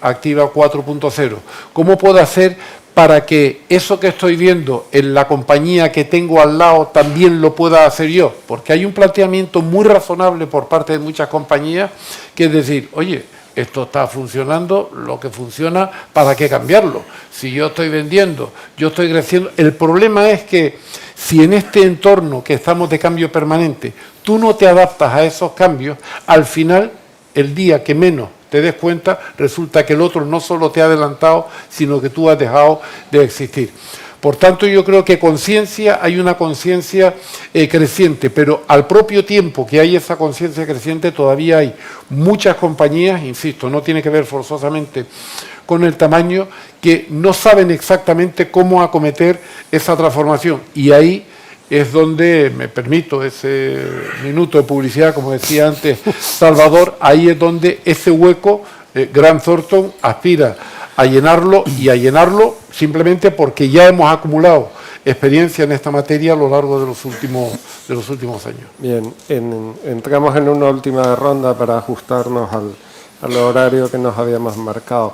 activa 4.0? ¿Cómo puedo hacer para que eso que estoy viendo en la compañía que tengo al lado también lo pueda hacer yo? Porque hay un planteamiento muy razonable por parte de muchas compañías, que es decir, oye, esto está funcionando, lo que funciona, ¿para qué cambiarlo? Si yo estoy vendiendo, yo estoy creciendo. El problema es que si en este entorno que estamos de cambio permanente, tú no te adaptas a esos cambios, al final, el día que menos te des cuenta, resulta que el otro no solo te ha adelantado, sino que tú has dejado de existir. Por tanto, yo creo que hay una conciencia creciente, pero al propio tiempo que hay esa conciencia creciente, todavía hay muchas compañías, insisto, no tiene que ver forzosamente con el tamaño, que no saben exactamente cómo acometer esa transformación. Y ahí es donde, me permito ese minuto de publicidad, como decía antes Salvador, ahí es donde ese hueco Grant Thornton aspira a llenarlo, y a llenarlo simplemente porque ya hemos acumulado experiencia en esta materia a lo largo de los últimos años. Bien, entramos en una última ronda para ajustarnos al horario que nos habíamos marcado.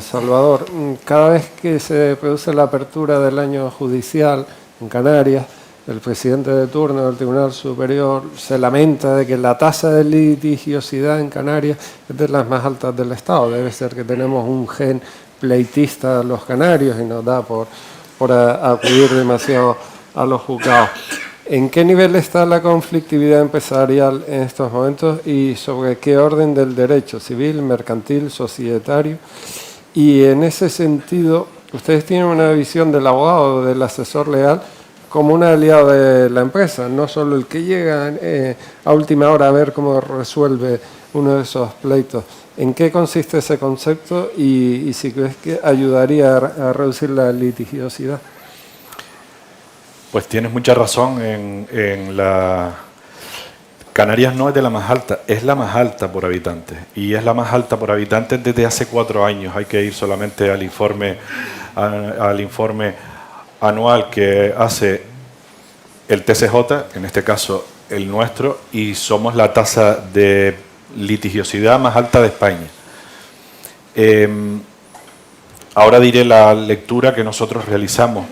Salvador, cada vez que se produce la apertura del año judicial en Canarias, el presidente de turno del Tribunal Superior se lamenta de que la tasa de litigiosidad en Canarias es de las más altas del Estado. Debe ser que tenemos un gen pleitista a los canarios y nos da por acudir demasiado a los juzgados. ¿En qué nivel está la conflictividad empresarial en estos momentos y sobre qué orden del derecho civil, mercantil, societario? Y en ese sentido, ustedes tienen una visión del abogado o del asesor legal como un aliado de la empresa, no solo el que llega a última hora a ver cómo resuelve uno de esos pleitos. ¿En qué consiste ese concepto y si crees que ayudaría a reducir la litigiosidad? Pues tienes mucha razón en la... Canarias no es de la más alta, es la más alta por habitantes. Y es la más alta por habitantes desde hace 4 años. Hay que ir solamente al informe anual que hace el TCJ, en este caso el nuestro, y somos la tasa de litigiosidad más alta de España. ahora diré la lectura que nosotros realizamos.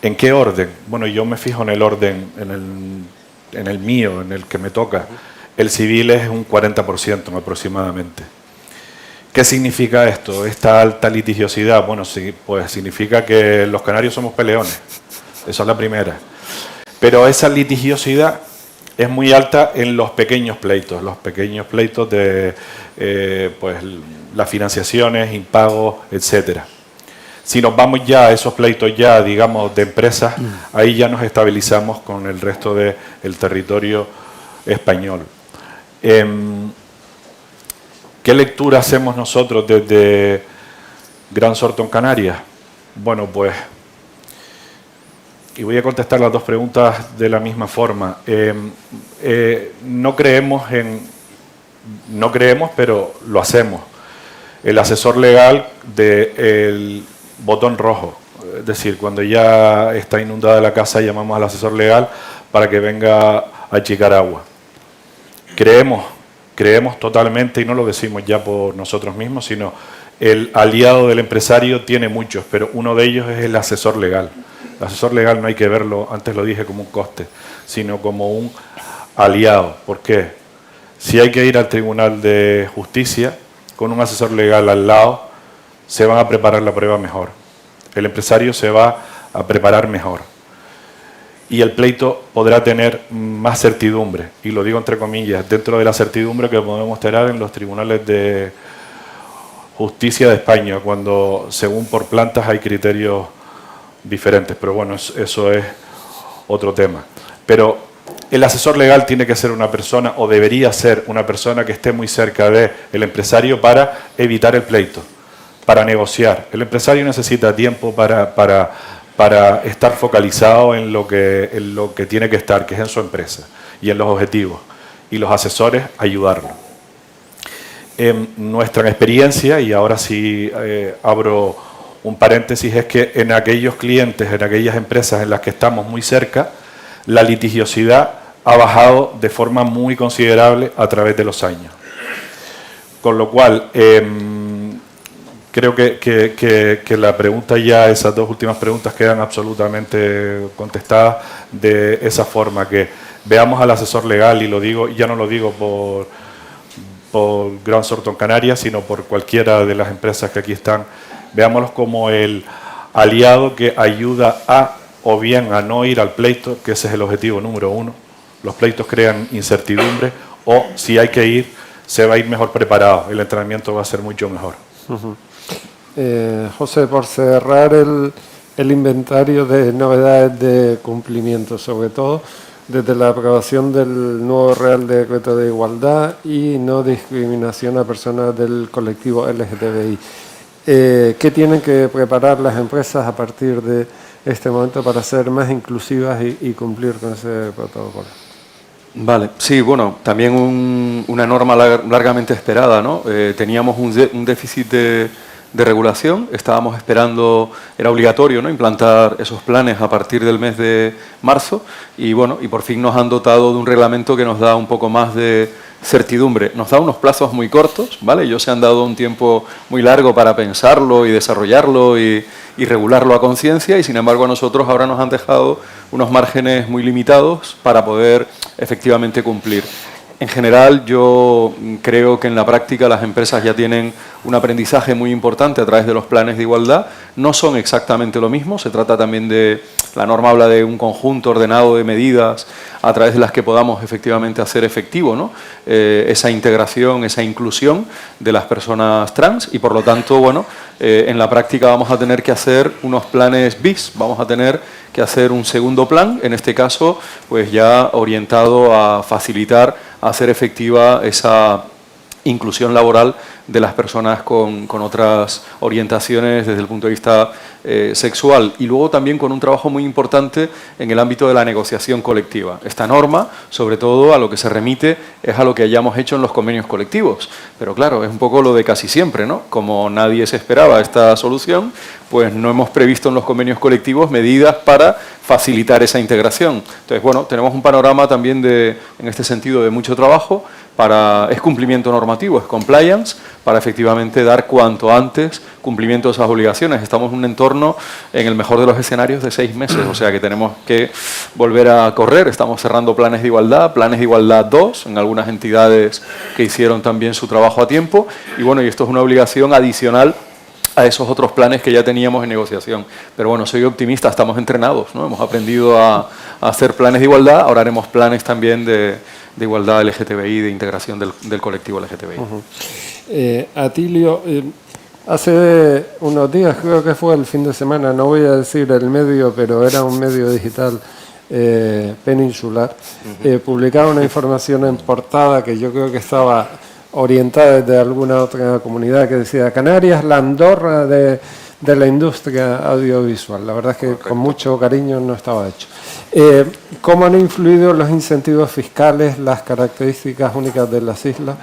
¿En qué orden? Bueno, yo me fijo en el orden, en el mío, en el que me toca. El civil es un 40% aproximadamente. ¿Qué significa esto? Esta alta litigiosidad. Bueno, sí, pues significa que los canarios somos peleones. Esa es la primera. Pero esa litigiosidad es muy alta en los pequeños pleitos de pues, las financiaciones, impagos, etcétera. Si nos vamos ya a esos pleitos ya, digamos, de empresas, ahí ya nos estabilizamos con el resto del territorio español. ¿Qué lectura hacemos nosotros desde Gran Sorton, Canarias? Bueno, pues, y voy a contestar las dos preguntas de la misma forma. No creemos, pero lo hacemos. El asesor legal del botón rojo, es decir, cuando ya está inundada la casa llamamos al asesor legal para que venga a achicar agua. Creemos totalmente, y no lo decimos ya por nosotros mismos, sino el aliado del empresario tiene muchos, pero uno de ellos es el asesor legal. El asesor legal no hay que verlo, antes lo dije, como un coste, sino como un aliado. ¿Por qué? Si hay que ir al Tribunal de Justicia con un asesor legal al lado, se van a preparar la prueba mejor. El empresario se va a preparar mejor. Y el pleito podrá tener más certidumbre, y lo digo entre comillas, dentro de la certidumbre que podemos tener en los tribunales de justicia de España, cuando según por plantas hay criterios diferentes, pero bueno, eso es otro tema. Pero el asesor legal tiene que ser una persona, o debería ser una persona que esté muy cerca del empresario para evitar el pleito, para negociar. El empresario necesita tiempo para estar focalizado en lo que tiene que estar, que es en su empresa y en los objetivos, y los asesores ayudarlo. En nuestra experiencia, y ahora sí abro un paréntesis, es que en aquellos clientes, en aquellas empresas en las que estamos muy cerca, la litigiosidad ha bajado de forma muy considerable a través de los años. Con lo cual, creo que la pregunta ya, esas dos últimas preguntas quedan absolutamente contestadas de esa forma, que veamos al asesor legal, y lo digo, ya no lo digo por Gran Sorton Canarias, sino por cualquiera de las empresas que aquí están, veámoslos como el aliado que ayuda o bien a no ir al pleito, que ese es el objetivo número uno. Los pleitos crean incertidumbre, o si hay que ir, se va a ir mejor preparado, el entrenamiento va a ser mucho mejor. José, por cerrar el inventario de novedades de cumplimiento, sobre todo desde la aprobación del nuevo Real Decreto de Igualdad y no discriminación a personas del colectivo LGTBI. ¿Qué tienen que preparar las empresas a partir de este momento para ser más inclusivas y cumplir con ese protocolo? Vale, sí, bueno, también una norma largamente esperada, ¿no? Teníamos un déficit de regulación, estábamos esperando, era obligatorio, ¿no?, implantar esos planes a partir del mes de marzo, y bueno, y por fin nos han dotado de un reglamento que nos da un poco más de certidumbre. Nos da unos plazos muy cortos, ¿vale? Ellos se han dado un tiempo muy largo para pensarlo y desarrollarlo y regularlo a conciencia, y sin embargo a nosotros ahora nos han dejado unos márgenes muy limitados para poder efectivamente cumplir. En general, yo creo que en la práctica las empresas ya tienen un aprendizaje muy importante a través de los planes de igualdad. No son exactamente lo mismo, se trata también de, la norma habla de un conjunto ordenado de medidas a través de las que podamos efectivamente hacer efectivo, ¿no?, esa integración, esa inclusión de las personas trans, y por lo tanto, bueno, en la práctica vamos a tener que hacer unos planes bis, vamos a tener que hacer un segundo plan, en este caso, pues ya orientado a facilitar, a hacer efectiva esa inclusión laboral de las personas con otras orientaciones desde el punto de vista sexual, y luego también con un trabajo muy importante en el ámbito de la negociación colectiva. Esta norma, sobre todo, a lo que se remite es a lo que hayamos hecho en los convenios colectivos, pero claro, es un poco lo de casi siempre, ¿no? Como nadie se esperaba esta solución, pues no hemos previsto en los convenios colectivos medidas para facilitar esa integración. Entonces, bueno, tenemos un panorama también en este sentido de mucho trabajo es cumplimiento normativo, es compliance, para efectivamente dar cuanto antes cumplimiento de esas obligaciones. Estamos en un entorno, en el mejor de los escenarios, de 6 meses, o sea que tenemos que volver a correr. Estamos cerrando planes de igualdad 2, en algunas entidades que hicieron también su trabajo a tiempo, y bueno, y esto es una obligación adicional a esos otros planes que ya teníamos en negociación. Pero bueno, soy optimista, estamos entrenados, ¿no? Hemos aprendido a hacer planes de igualdad, ahora haremos planes también de igualdad LGTBI, de integración del colectivo LGTBI. Atilio, hace unos días, creo que fue el fin de semana, no voy a decir el medio, pero era un medio digital peninsular, publicaba una información en portada que yo creo que estaba orientada desde alguna otra comunidad, que decía Canarias, la Andorra de la industria audiovisual. La verdad es que correcto, con mucho cariño no estaba hecho. ¿Cómo han influido los incentivos fiscales, las características únicas de las islas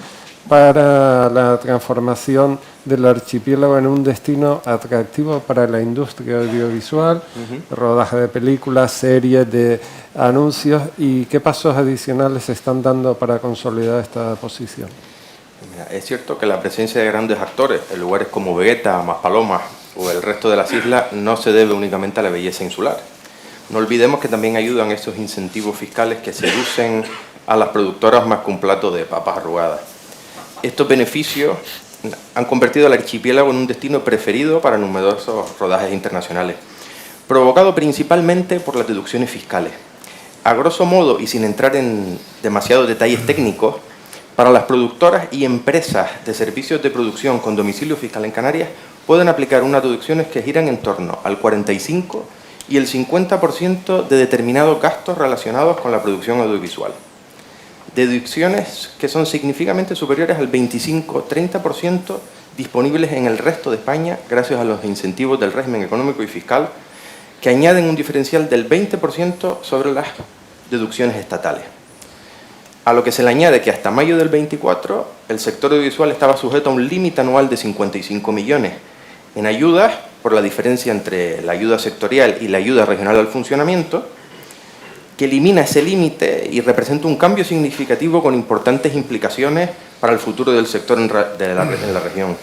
para la transformación del archipiélago en un destino atractivo para la industria audiovisual, rodaje de películas, series, de anuncios, y qué pasos adicionales se están dando para consolidar esta posición? Mira, es cierto que la presencia de grandes actores en lugares como Vegeta, Maspalomas o el resto de las islas no se debe únicamente a la belleza insular. No olvidemos que también ayudan esos incentivos fiscales que seducen a las productoras más que un plato de papas arrugadas. Estos beneficios han convertido al archipiélago en un destino preferido para numerosos rodajes internacionales, provocado principalmente por las deducciones fiscales. A grosso modo, y sin entrar en demasiados detalles técnicos, para las productoras y empresas de servicios de producción con domicilio fiscal en Canarias pueden aplicar unas deducciones que giran en torno al 45 y el 50% de determinados gastos relacionados con la producción audiovisual. Deducciones que son significativamente superiores al 25-30% disponibles en el resto de España gracias a los incentivos del régimen económico y fiscal, que añaden un diferencial del 20% sobre las deducciones estatales. A lo que se le añade que hasta mayo del 24 el sector audiovisual estaba sujeto a un límite anual de 55 millones en ayudas por la diferencia entre la ayuda sectorial y la ayuda regional al funcionamiento, que elimina ese límite y representa un cambio significativo con importantes implicaciones para el futuro del sector en la región.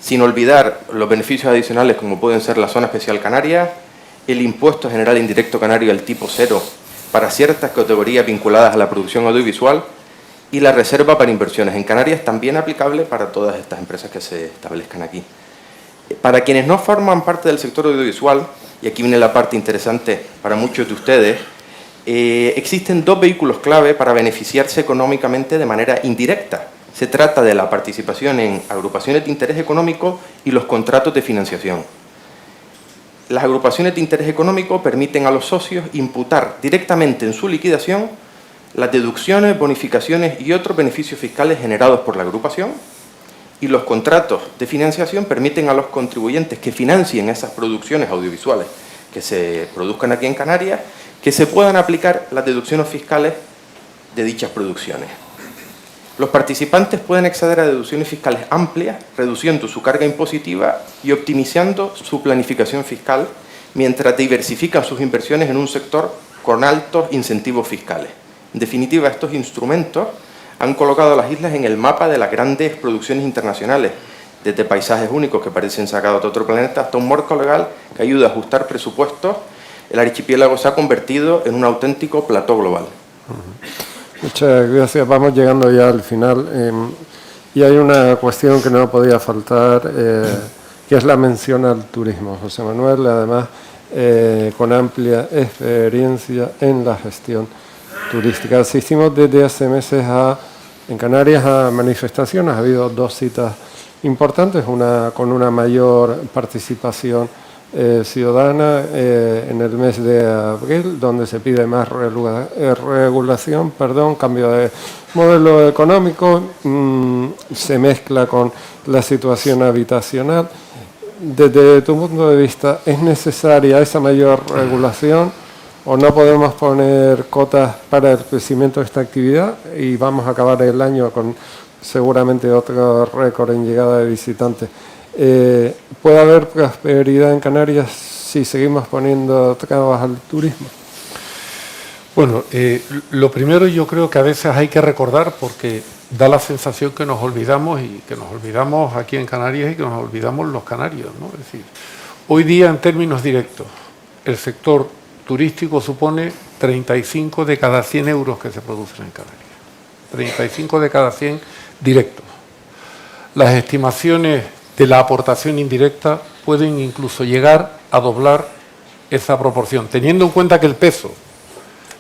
Sin olvidar los beneficios adicionales como pueden ser la zona especial canaria, el impuesto general indirecto canario al tipo 0 para ciertas categorías vinculadas a la producción audiovisual y la reserva para inversiones en Canarias, también aplicable para todas estas empresas que se establezcan aquí. Para quienes no forman parte del sector audiovisual, y aquí viene la parte interesante para muchos de ustedes, existen 2 vehículos clave para beneficiarse económicamente de manera indirecta. Se trata de la participación en agrupaciones de interés económico y los contratos de financiación. Las agrupaciones de interés económico permiten a los socios imputar directamente en su liquidación las deducciones, bonificaciones y otros beneficios fiscales generados por la agrupación, y los contratos de financiación permiten a los contribuyentes que financien esas producciones audiovisuales que se produzcan aquí en Canarias, que se puedan aplicar las deducciones fiscales de dichas producciones. Los participantes pueden acceder a deducciones fiscales amplias, reduciendo su carga impositiva y optimizando su planificación fiscal, mientras diversifican sus inversiones en un sector con altos incentivos fiscales. En definitiva, estos instrumentos han colocado a las islas en el mapa de las grandes producciones internacionales, desde paisajes únicos que parecen sacados de otro planeta hasta un marco legal que ayuda a ajustar presupuestos. El archipiélago se ha convertido en un auténtico plató global. Muchas gracias. Vamos llegando ya al final. Y hay una cuestión que no podía faltar, que es la mención al turismo. José Manuel, además, con amplia experiencia en la gestión turística. Asistimos desde hace meses en Canarias a manifestaciones. Ha habido 2 citas importantes, una con una mayor participación ciudadana en el mes de abril, donde se pide más regulación, cambio de modelo económico, se mezcla con la situación habitacional. Desde tu punto de vista, ¿es necesaria esa mayor regulación o no podemos poner cotas para el crecimiento de esta actividad y vamos a acabar el año con seguramente otro récord en llegada de visitantes? ¿Puede haber prosperidad en Canarias si seguimos poniendo trabas al turismo? Bueno, lo primero yo creo que a veces hay que recordar porque da la sensación que nos olvidamos y que nos olvidamos aquí en Canarias y que nos olvidamos los canarios, ¿no? Es decir, hoy día en términos directos el sector turístico supone 35 de cada 100 euros que se producen en Canarias. 35 de cada 100 directos. Las estimaciones de la aportación indirecta pueden incluso llegar a doblar esa proporción, teniendo en cuenta que el peso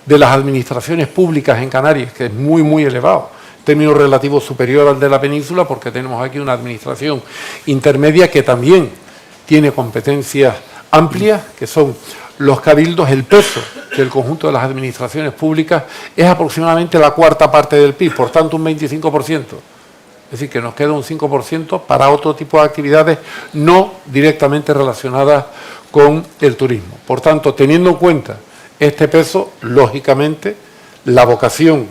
de las administraciones públicas en Canarias, que es muy, muy elevado, en términos relativos superior al de la península, porque tenemos aquí una administración intermedia que también tiene competencias amplias, que son los cabildos. El peso del conjunto de las administraciones públicas es aproximadamente la cuarta parte del PIB, por tanto un 25%. Es decir, que nos queda un 5% para otro tipo de actividades no directamente relacionadas con el turismo. Por tanto, teniendo en cuenta este peso, lógicamente, la vocación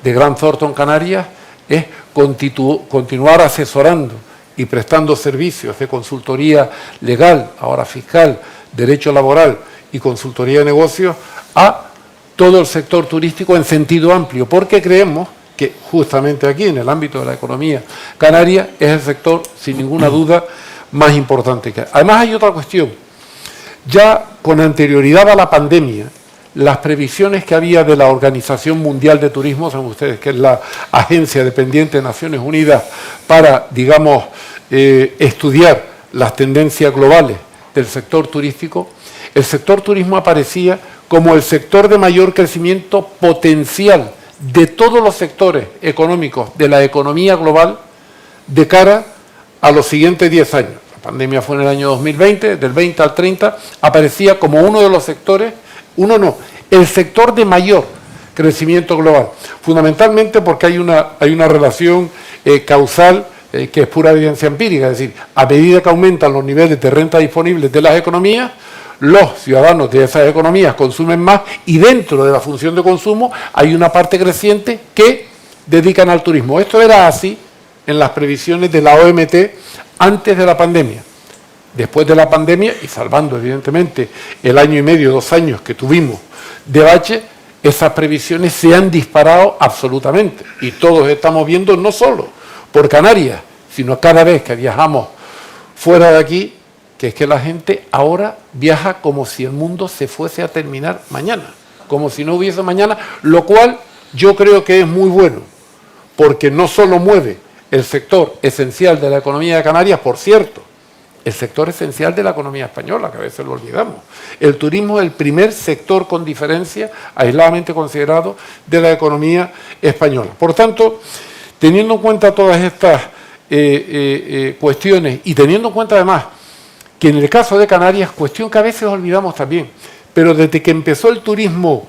de Grant Thornton Canarias es continuar asesorando y prestando servicios de consultoría legal, ahora fiscal, derecho laboral y consultoría de negocios a todo el sector turístico en sentido amplio, porque creemos que justamente aquí, en el ámbito de la economía canaria, es el sector, sin ninguna duda, más importante que hay. Además, hay otra cuestión. Ya con anterioridad a la pandemia, las previsiones que había de la Organización Mundial de Turismo, saben ustedes que es la agencia dependiente de Naciones Unidas para, digamos, estudiar las tendencias globales del sector turístico, el sector turismo aparecía como el sector de mayor crecimiento potencial de todos los sectores económicos de la economía global de cara a los siguientes 10 años. La pandemia fue en el año 2020, del 20 al 30, aparecía como uno de los sectores, el sector de mayor crecimiento global, fundamentalmente porque hay una relación causal que es pura evidencia empírica, es decir, a medida que aumentan los niveles de renta disponibles de las economías, los ciudadanos de esas economías consumen más y dentro de la función de consumo hay una parte creciente que dedican al turismo. Esto era así en las previsiones de la OMT antes de la pandemia. Después de la pandemia, y salvando evidentemente el año y medio, 2 años que tuvimos de bache, esas previsiones se han disparado absolutamente. Y todos estamos viendo, no solo por Canarias, sino cada vez que viajamos fuera de aquí, que es que la gente ahora viaja como si el mundo se fuese a terminar mañana, como si no hubiese mañana, lo cual yo creo que es muy bueno, porque no solo mueve el sector esencial de la economía de Canarias, por cierto, el sector esencial de la economía española, que a veces lo olvidamos. El turismo es el primer sector con diferencia, aisladamente considerado, de la economía española. Por tanto, teniendo en cuenta todas estas cuestiones y teniendo en cuenta además que en el caso de Canarias, cuestión que a veces olvidamos también, pero desde que empezó el turismo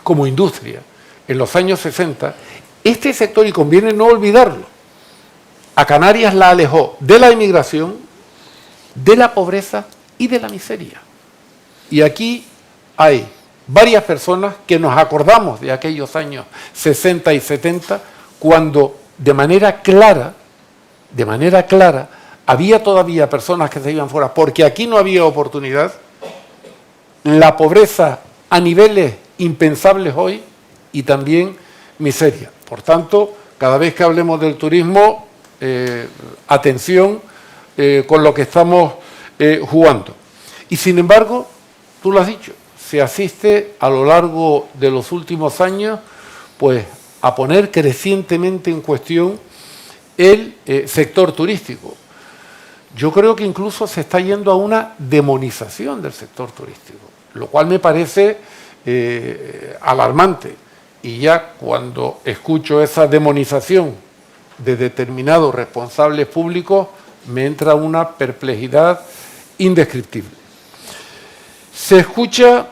como industria, en los años 60, este sector, y conviene no olvidarlo, a Canarias la alejó de la inmigración, de la pobreza y de la miseria. Y aquí hay varias personas que nos acordamos de aquellos años 60 y 70, cuando de manera clara, había todavía personas que se iban fuera, porque aquí no había oportunidad, la pobreza a niveles impensables hoy y también miseria. Por tanto, cada vez que hablemos del turismo, atención con lo que estamos jugando. Y sin embargo, tú lo has dicho, se asiste a lo largo de los últimos años pues, a poner crecientemente en cuestión el sector turístico. Yo creo que incluso se está yendo a una demonización del sector turístico, lo cual me parece alarmante. Y ya cuando escucho esa demonización de determinados responsables públicos, me entra una perplejidad indescriptible. Se escuchan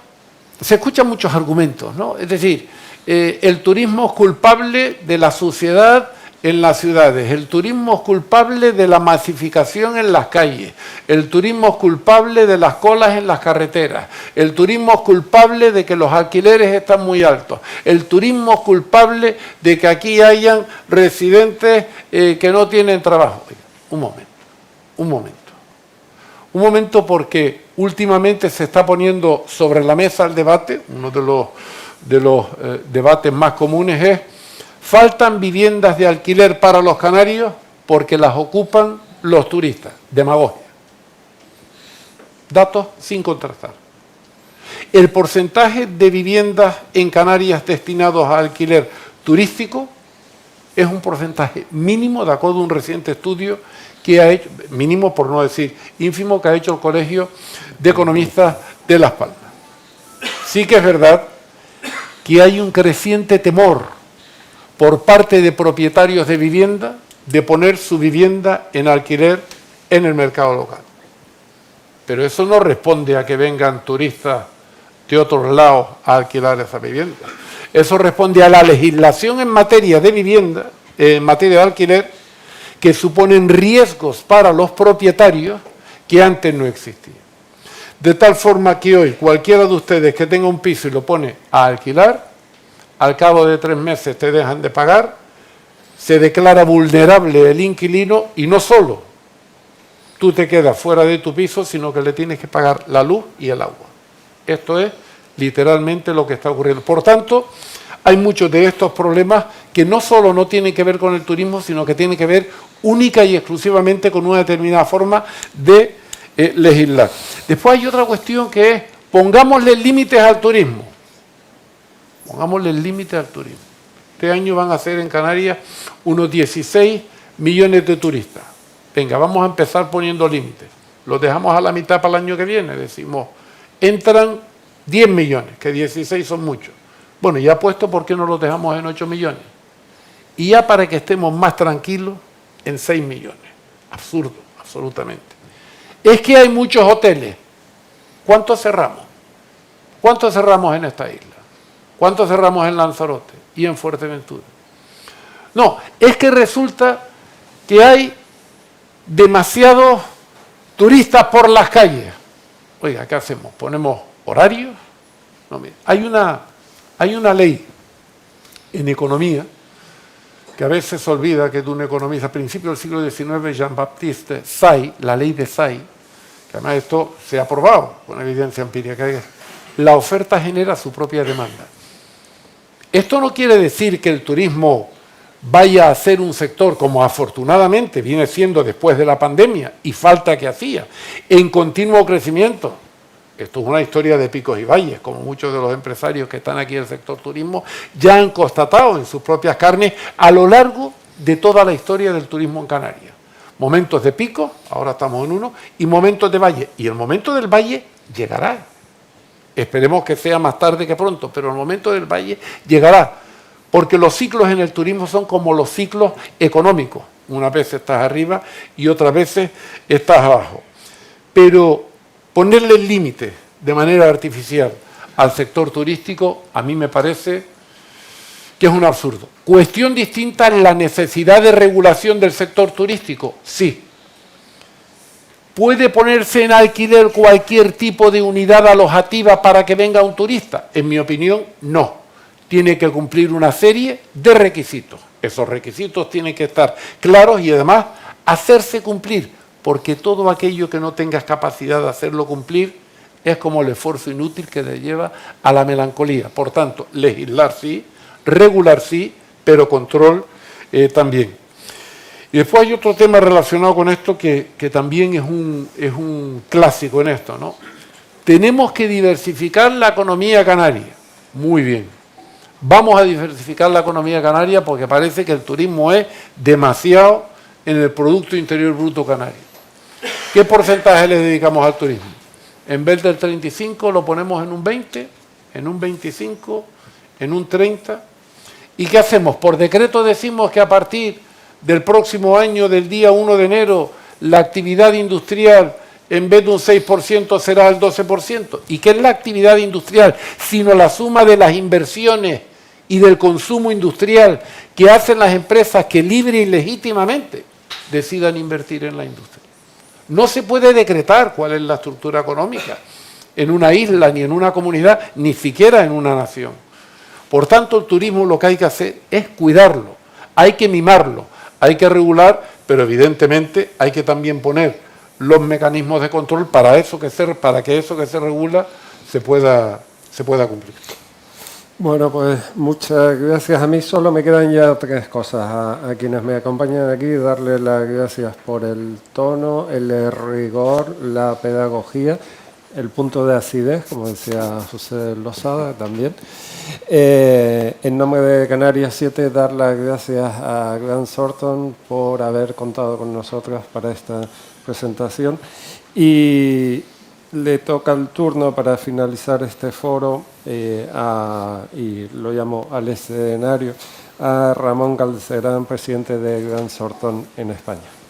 muchos argumentos, ¿no? Es decir, el turismo es culpable de la suciedad en las ciudades, el turismo es culpable de la masificación en las calles, el turismo es culpable de las colas en las carreteras, el turismo es culpable de que los alquileres están muy altos, el turismo es culpable de que aquí hayan residentes que no tienen trabajo. Oiga, un momento porque últimamente se está poniendo sobre la mesa el debate, uno de los debates más comunes es: faltan viviendas de alquiler para los canarios porque las ocupan los turistas. Demagogia. Datos sin contrastar. El porcentaje de viviendas en Canarias destinados a alquiler turístico es un porcentaje mínimo, de acuerdo a un reciente estudio que ha hecho, mínimo por no decir ínfimo, que ha hecho el Colegio de Economistas de Las Palmas. Sí que es verdad que hay un creciente temor por parte de propietarios de vivienda de poner su vivienda en alquiler en el mercado local. Pero eso no responde a que vengan turistas de otros lados a alquilar esa vivienda. Eso responde a la legislación en materia de vivienda, en materia de alquiler, que suponen riesgos para los propietarios que antes no existían. De tal forma que hoy cualquiera de ustedes que tenga un piso y lo pone a alquilar, al cabo de 3 meses te dejan de pagar, se declara vulnerable el inquilino y no solo tú te quedas fuera de tu piso, sino que le tienes que pagar la luz y el agua. Esto es literalmente lo que está ocurriendo. Por tanto, hay muchos de estos problemas que no solo no tienen que ver con el turismo, sino que tienen que ver única y exclusivamente con una determinada forma de legislar. Después hay otra cuestión que es: pongámosle límites al turismo. Pongámosle límites al turismo. Este año van a ser en Canarias unos 16 millones de turistas. Venga, vamos a empezar poniendo límites. Los dejamos a la mitad para el año que viene. Decimos, entran 10 millones, que 16 son muchos. Bueno, ya puesto, ¿por qué no los dejamos en 8 millones? Y ya para que estemos más tranquilos, en 6 millones. Absurdo, absolutamente. Es que hay muchos hoteles. ¿Cuántos cerramos? ¿Cuántos cerramos en esta isla? ¿Cuántos cerramos en Lanzarote y en Fuerteventura? No, es que resulta que hay demasiados turistas por las calles. Oiga, ¿qué hacemos? ¿Ponemos horarios? No, mire, hay una ley en economía que a veces se olvida, que es de un economista a principios del siglo XIX, Jean-Baptiste Say, la ley de Say, que además esto se ha probado con evidencia empírica, que la oferta genera su propia demanda. Esto no quiere decir que el turismo vaya a ser un sector, como afortunadamente viene siendo después de la pandemia, y falta que hacía, en continuo crecimiento. Esto es una historia de picos y valles, como muchos de los empresarios que están aquí en el sector turismo ya han constatado en sus propias carnes a lo largo de toda la historia del turismo en Canarias. Momentos de pico, ahora estamos en uno, y momentos de valle. Y el momento del valle llegará. Esperemos que sea más tarde que pronto, pero el momento del valle llegará. Porque los ciclos en el turismo son como los ciclos económicos. Unas veces estás arriba y otras veces estás abajo. Pero ponerle límites de manera artificial al sector turístico a mí me parece que es un absurdo. Cuestión distinta es la necesidad de regulación del sector turístico. Sí. ¿Puede ponerse en alquiler cualquier tipo de unidad alojativa para que venga un turista? En mi opinión, no. Tiene que cumplir una serie de requisitos. Esos requisitos tienen que estar claros y además hacerse cumplir, porque todo aquello que no tengas capacidad de hacerlo cumplir es como el esfuerzo inútil que le lleva a la melancolía. Por tanto, legislar sí, regular sí, pero control también. Y después hay otro tema relacionado con esto que también es un clásico en esto, ¿no? Tenemos que diversificar la economía canaria. Muy bien. Vamos a diversificar la economía canaria porque parece que el turismo es demasiado en el Producto Interior Bruto canario. ¿Qué porcentaje le dedicamos al turismo? En vez del 35 lo ponemos en un 20, en un 25, en un 30. ¿Y qué hacemos? Por decreto decimos que a partir del próximo año, del día 1 de enero, la actividad industrial en vez de un 6% será el 12%. ¿Y qué es la actividad industrial? Sino la suma de las inversiones y del consumo industrial que hacen las empresas que libre y legítimamente decidan invertir en la industria. No se puede decretar cuál es la estructura económica en una isla, ni en una comunidad, ni siquiera en una nación. Por tanto, el turismo lo que hay que hacer es cuidarlo, hay que mimarlo, hay que regular, pero evidentemente hay que también poner los mecanismos de control para que eso que se regula se pueda cumplir. Bueno, pues muchas gracias. A mí solo me quedan ya tres cosas a quienes me acompañan aquí. Darle las gracias por el tono, el rigor, la pedagogía, el punto de acidez, como decía José Losada también. En nombre de Canarias 7, dar las gracias a Grant Thornton por haber contado con nosotros para esta presentación. Y le toca el turno para finalizar este foro, y lo llamo al escenario, a Ramón Galcerán, presidente de Grant Thornton en España.